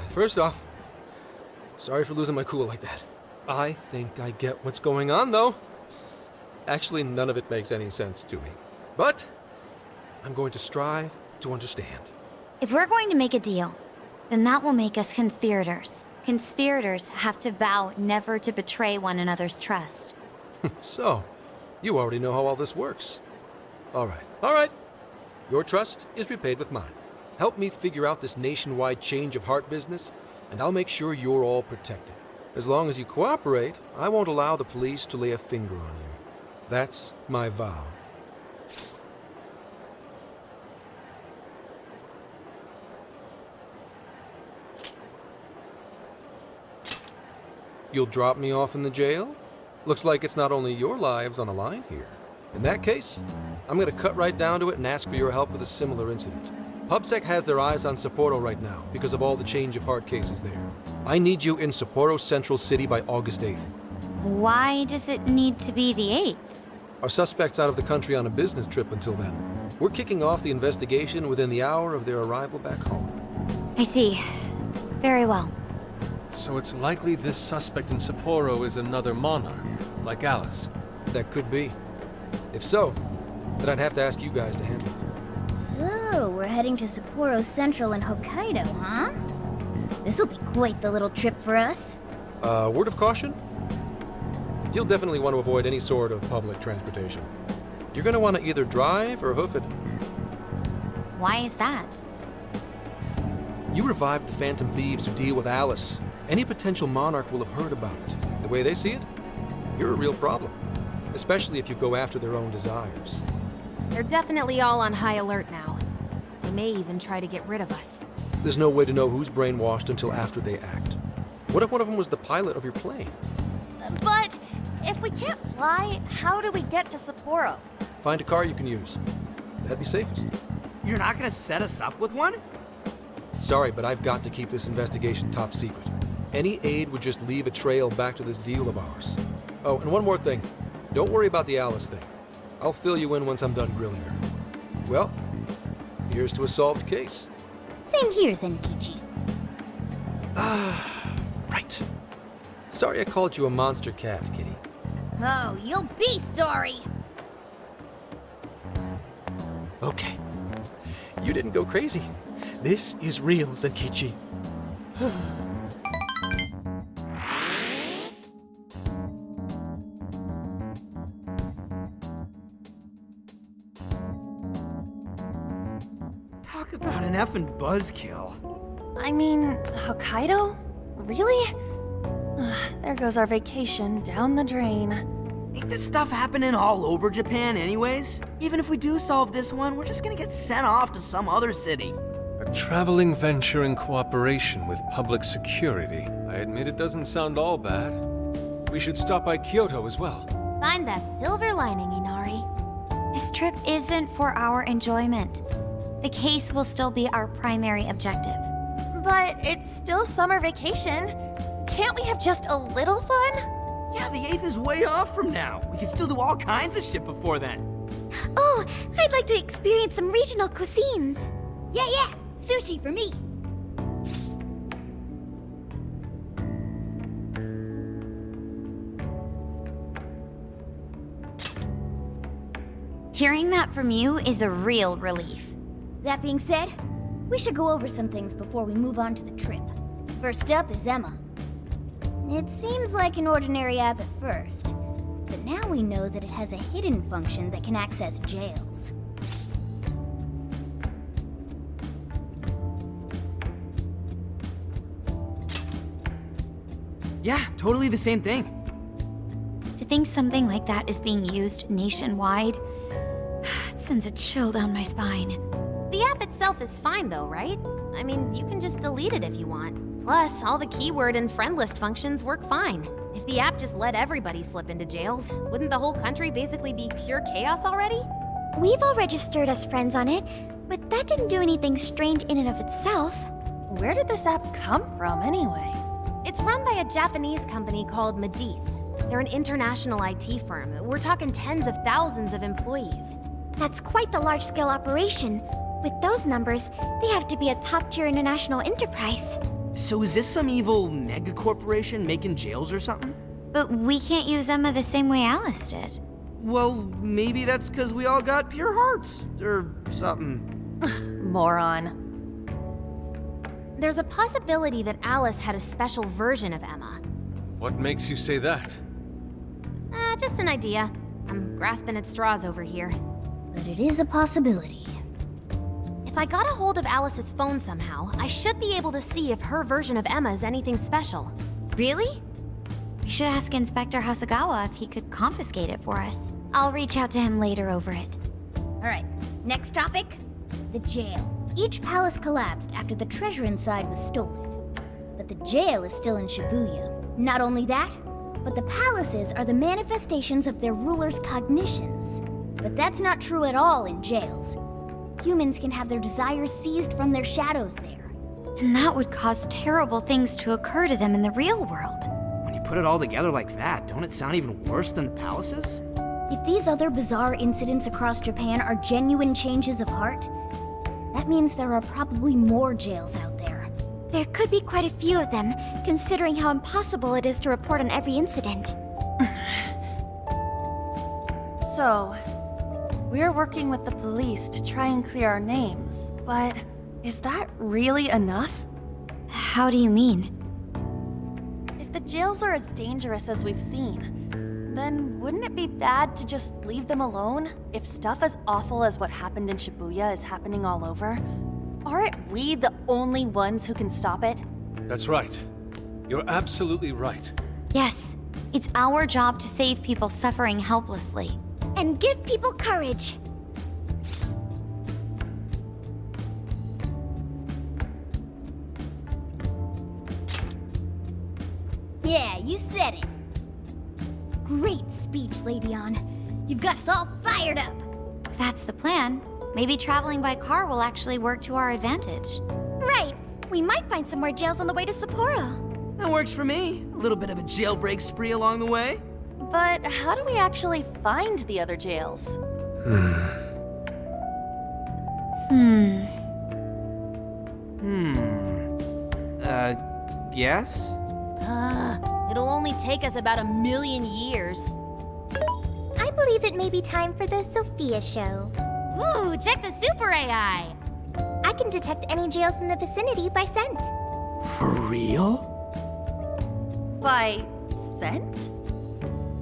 S16: First off, sorry for losing my cool like that. I think I get what's going on, though. Actually, none of it makes any sense to me. But I'm going to strive to understand.
S11: If we're going to make a deal, Then that will make us conspirators. Conspirators have to vow never to betray one another's trust.
S16: So, you already know how all this works. All right. Your trust is repaid with mine. Help me figure out this nationwide change of heart business, and I'll make sure you're all protected. As long as you cooperate, I won't allow the police to lay a finger on you. That's my vow. You'll drop me off in the jail? Looks like it's not only your lives on the line here. In that case, I'm gonna cut right down to it and ask for your help with a similar incident. PubSec has their eyes on Sapporo right now because of all the change of heart cases there. I need you in Sapporo Central City by August 8th.
S11: Why does it need to be the 8th?
S16: Our suspect's out of the country on a business trip until then. We're kicking off the investigation within the hour of their arrival back home.
S11: I see. Very well.
S4: So it's likely this suspect in Sapporo is another monarch, like Alice.
S16: That could be. If so, then I'd have to ask you guys to handle it.
S17: So, we're heading to Sapporo Central in Hokkaido, huh? This'll be quite the little trip for us.
S16: Word of caution? You'll definitely want to avoid any sort of public transportation. You're going to want to either drive or hoof it.
S11: Why is that?
S16: You revived the Phantom Thieves to deal with Alice. Any potential monarch will have heard about it. The way they see it, you're a real problem. Especially if you go after their own desires.
S15: They're definitely all on high alert now. They may even try to get rid of us.
S16: There's no way to know who's brainwashed until after they act. What if one of them was the pilot of your plane?
S10: But if we can't fly, how do we get to Sapporo?
S16: Find a car you can use. That'd be safest.
S8: You're not gonna set us up with one?
S16: Sorry, but I've got to keep this investigation top secret. Any aid would just leave a trail back to this deal of ours. Oh, and one more thing. Don't worry about the Alice thing. I'll fill you in once I'm done grilling her. Well, here's to a solved case.
S17: Same here, Zenkichi.
S16: Right. Sorry I called you a monster cat, kitty.
S17: Oh, you'll be sorry!
S14: Okay. You didn't go crazy. This is real, Zenkichi.
S8: Talk about an effing buzzkill.
S10: I mean, Hokkaido? Really? There goes our vacation down the drain.
S8: Ain't this stuff happening all over Japan anyways? Even if we do solve this one, we're just gonna get sent off to some other city.
S4: A traveling venture in cooperation with public security. I admit it doesn't sound all bad. We should stop by Kyoto as well.
S11: Find that silver lining, Inari. This trip isn't for our enjoyment. The case will still be our primary objective.
S10: But it's still summer vacation. Can't we have just a little fun?
S8: Yeah, the 8th is way off from now. We can still do all kinds of shit before then.
S7: Oh, I'd like to experience some regional cuisines.
S17: Yeah, sushi for me.
S11: Hearing that from you is a real relief.
S17: That being said, we should go over some things before we move on to the trip. First up is Emma. It seems like an ordinary app at first, but now we know that it has a hidden function that can access jails.
S8: Yeah, totally the same thing.
S11: To think something like that is being used nationwide, it sends a chill down my spine.
S15: The app itself is fine though, right? I mean, you can just delete it if you want. Plus, all the keyword and friend list functions work fine. If the app just let everybody slip into jails, wouldn't the whole country basically be pure chaos already?
S7: We've all registered as friends on it, but that didn't do anything strange in and of itself.
S10: Where did this app come from, anyway?
S15: It's run by a Japanese company called Medice. They're an international IT firm. We're talking tens of thousands of employees.
S7: That's quite the large-scale operation. With those numbers, they have to be a top-tier international enterprise.
S8: So is this some evil mega corporation making jails or something?
S11: But we can't use Emma the same way Alice did.
S8: Well, maybe that's because we all got pure hearts, or something.
S10: Moron.
S15: There's a possibility that Alice had a special version of Emma.
S4: What makes you say that?
S15: Just an idea. I'm grasping at straws over here.
S17: But it is a possibility.
S15: If I got a hold of Alice's phone somehow, I should be able to see if her version of Emma is anything special.
S11: Really? We should ask Inspector Hasagawa if he could confiscate it for us. I'll reach out to him later over it.
S17: Alright, next topic. The jail. Each palace collapsed after the treasure inside was stolen. But the jail is still in Shibuya. Not only that, but the palaces are the manifestations of their rulers' cognitions. But that's not true at all in jails. Humans can have their desires seized from their shadows there.
S11: And that would cause terrible things to occur to them in the real world.
S8: When you put it all together like that, don't it sound even worse than the palaces?
S17: If these other bizarre incidents across Japan are genuine changes of heart, that means there are probably more jails out there.
S7: There could be quite a few of them, considering how impossible it is to report on every incident.
S9: So, we're working with the police to try and clear our names, but is that really enough?
S11: How do you mean?
S9: If the jails are as dangerous as we've seen, then wouldn't it be bad to just leave them alone? If stuff as awful as what happened in Shibuya is happening all over, aren't we the only ones who can stop it?
S4: That's right. You're absolutely right.
S11: Yes, it's our job to save people suffering helplessly.
S7: And give people courage.
S17: Yeah, you said it. Great speech, Lady Ann. You've got us all fired up.
S11: If that's the plan, maybe traveling by car will actually work to our advantage.
S7: Right. We might find some more jails on the way to Sapporo.
S8: That works for me. A little bit of a jailbreak spree along the way.
S9: But how do we actually find the other jails?
S8: Guess?
S15: It'll only take us about 1,000,000 years.
S7: I believe it may be time for the Sophia show.
S15: Ooh, check the super AI!
S7: I can detect any jails in the vicinity by scent.
S8: For real?
S9: By scent?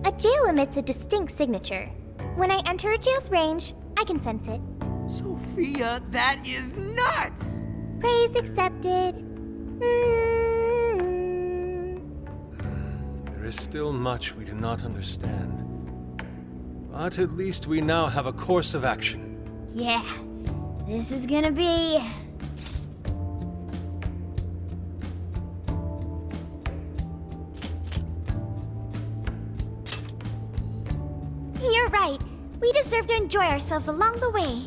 S7: A jail emits a distinct signature. When I enter a jail's range, I can sense it.
S8: Sophia, that is nuts!
S7: Praise accepted.
S4: There is still much we do not understand. But at least we now have a course of action.
S17: Yeah, this is gonna be...
S7: You're right. We deserve to enjoy ourselves along the way.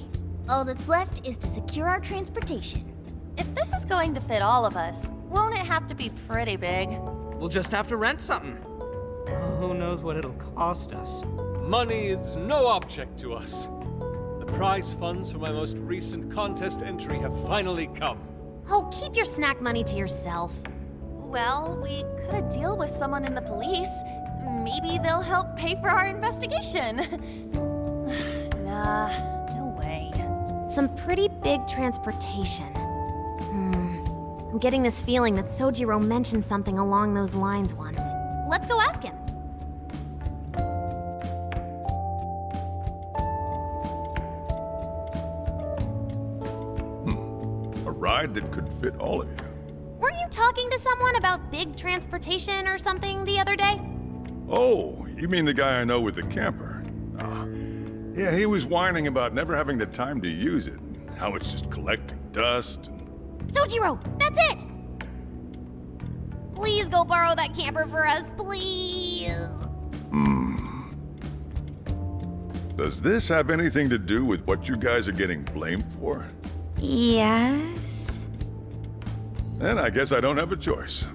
S17: All that's left is to secure our transportation.
S9: If this is going to fit all of us, won't it have to be pretty big?
S8: We'll just have to rent something. Who knows what it'll cost us?
S4: Money is no object to us. The prize funds for my most recent contest entry have finally come.
S15: Oh, keep your snack money to yourself.
S9: Well, we could a deal with someone in the police. Maybe they'll help pay for our investigation. Nah, no way.
S15: Some pretty big transportation. I'm getting this feeling that Sojiro mentioned something along those lines once. Let's go ask him.
S18: A ride that could fit all of you.
S15: Weren't you talking to someone about big transportation or something the other day?
S18: Oh, you mean the guy I know with the camper? Yeah, he was whining about never having the time to use it, and how it's just collecting dust and...
S15: Sojiro, that's it! Please go borrow that camper for us, please!
S18: Does this have anything to do with what you guys are getting blamed for?
S11: Yes?
S18: Then I guess I don't have a choice.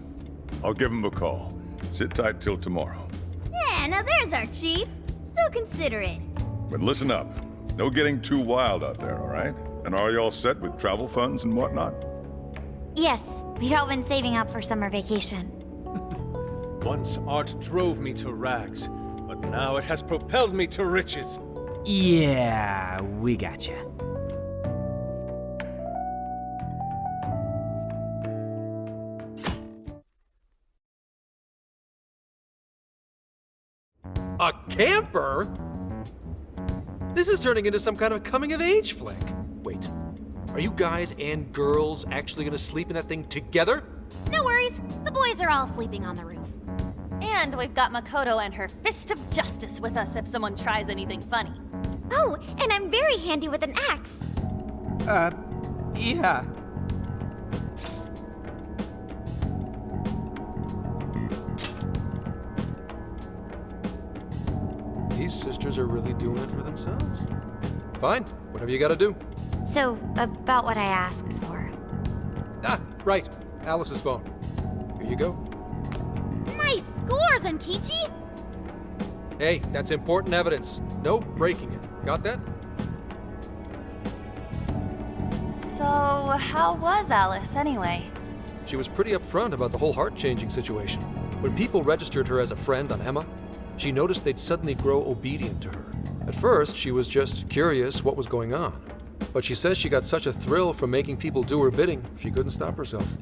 S18: I'll give him a call. Sit tight till tomorrow.
S17: Yeah, now there's our chief. So considerate.
S18: But listen up. No getting too wild out there, all right? And are you all set with travel funds and whatnot?
S11: Yes, we'd all been saving up for summer vacation.
S4: Once art drove me to rags, but now it has propelled me to riches.
S8: Yeah, we gotcha.
S16: A camper? This is turning into some kind of coming-of-age flick. Wait, are you guys and girls actually gonna sleep in that thing together?
S11: No worries. The boys are all sleeping on the roof.
S10: And we've got Makoto and her Fist of Justice with us if someone tries anything funny.
S7: Oh, and I'm very handy with an axe.
S8: Yeah.
S16: These sisters are really doing it for themselves. Fine, whatever you gotta do.
S11: So, about what I asked for.
S16: Ah, right. Alice's phone. Here you go.
S11: Nice scores, Enkichi!
S16: Hey, that's important evidence. No breaking it. Got that?
S10: So, how was Alice anyway?
S16: She was pretty upfront about the whole heart-changing situation. When people registered her as a friend on Emma, she noticed they'd suddenly grow obedient to her. At first, she was just curious what was going on. But she says she got such a thrill from making people do her bidding, she couldn't stop herself.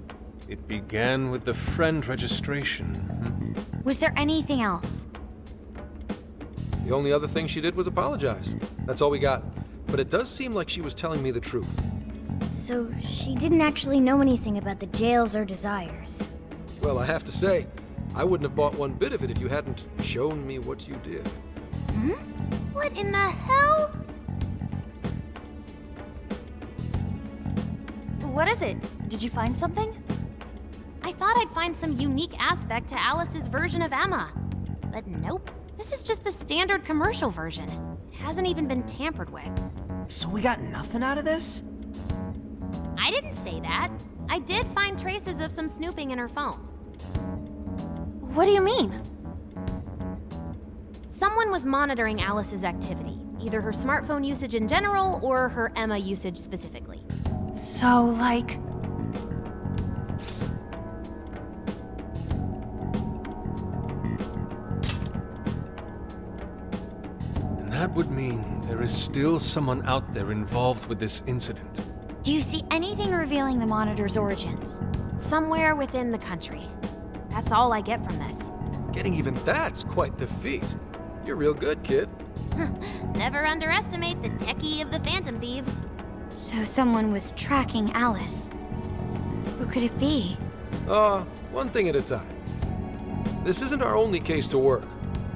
S4: It began with the friend registration.
S11: Was there anything else?
S16: The only other thing she did was apologize. That's all we got. But it does seem like she was telling me the truth.
S17: So she didn't actually know anything about the jails or desires.
S16: Well, I have to say, I wouldn't have bought one bit of it if you hadn't shown me what you did.
S11: What in the hell?
S10: What is it? Did you find something?
S15: I thought I'd find some unique aspect to Alice's version of Emma. But nope. This is just the standard commercial version. It hasn't even been tampered with.
S8: So we got nothing out of this?
S15: I didn't say that. I did find traces of some snooping in her phone.
S10: What do you mean?
S15: Someone was monitoring Alice's activity, either her smartphone usage in general or her Emma usage specifically.
S10: So, like...
S4: And that would mean there is still someone out there involved with this incident.
S11: Do you see anything revealing the monitor's origins?
S15: Somewhere within the country. That's all I get from this.
S16: Getting even that's quite the feat. You're real good, kid.
S15: Never underestimate the techie of the Phantom Thieves.
S11: So someone was tracking Alice. Who could it be?
S16: One thing at a time. This isn't our only case to work.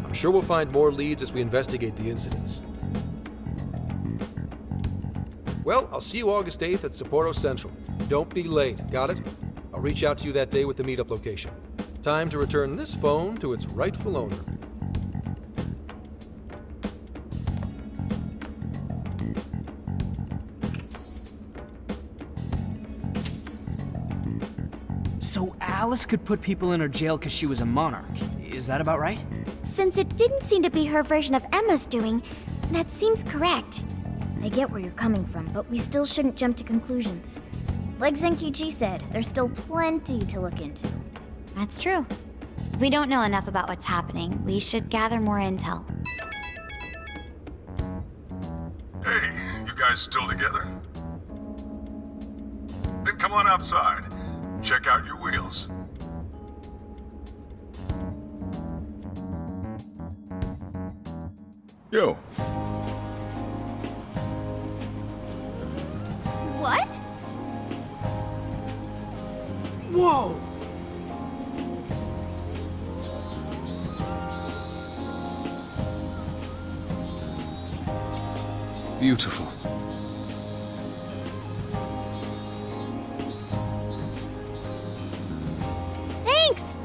S16: I'm sure we'll find more leads as we investigate the incidents. Well, I'll see you August 8th at Sapporo Central. Don't be late, got it? I'll reach out to you that day with the meetup location. Time to return this phone to its rightful owner.
S8: So Alice could put people in her jail because she was a monarch. Is that about right?
S7: Since it didn't seem to be her version of Emma's doing, that seems correct.
S17: I get where you're coming from, but we still shouldn't jump to conclusions. Like Zenkichi said, there's still plenty to look into.
S11: That's true. We don't know enough about what's happening. We should gather more intel.
S18: Hey, you guys still together? Then come on outside. Check out your wheels. Yo.
S10: What?
S8: Whoa!
S4: Beautiful.
S7: Thanks!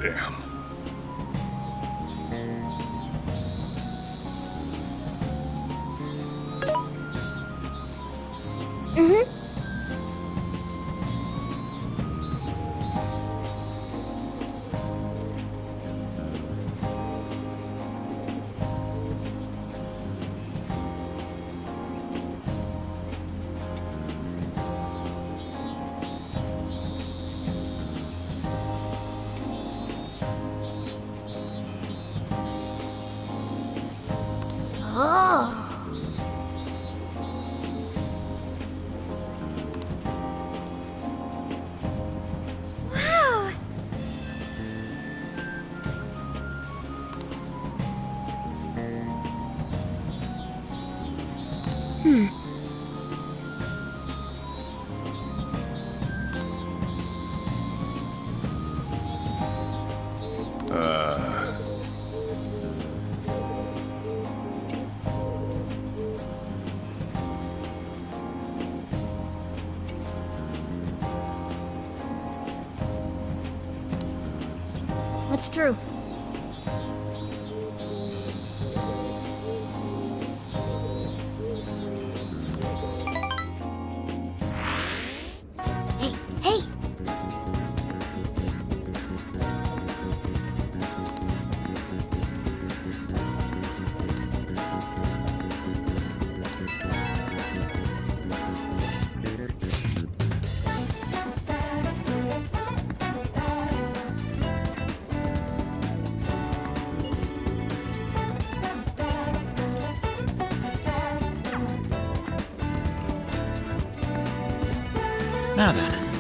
S18: Damn.
S17: What's true? Hey, hey!
S19: Now then,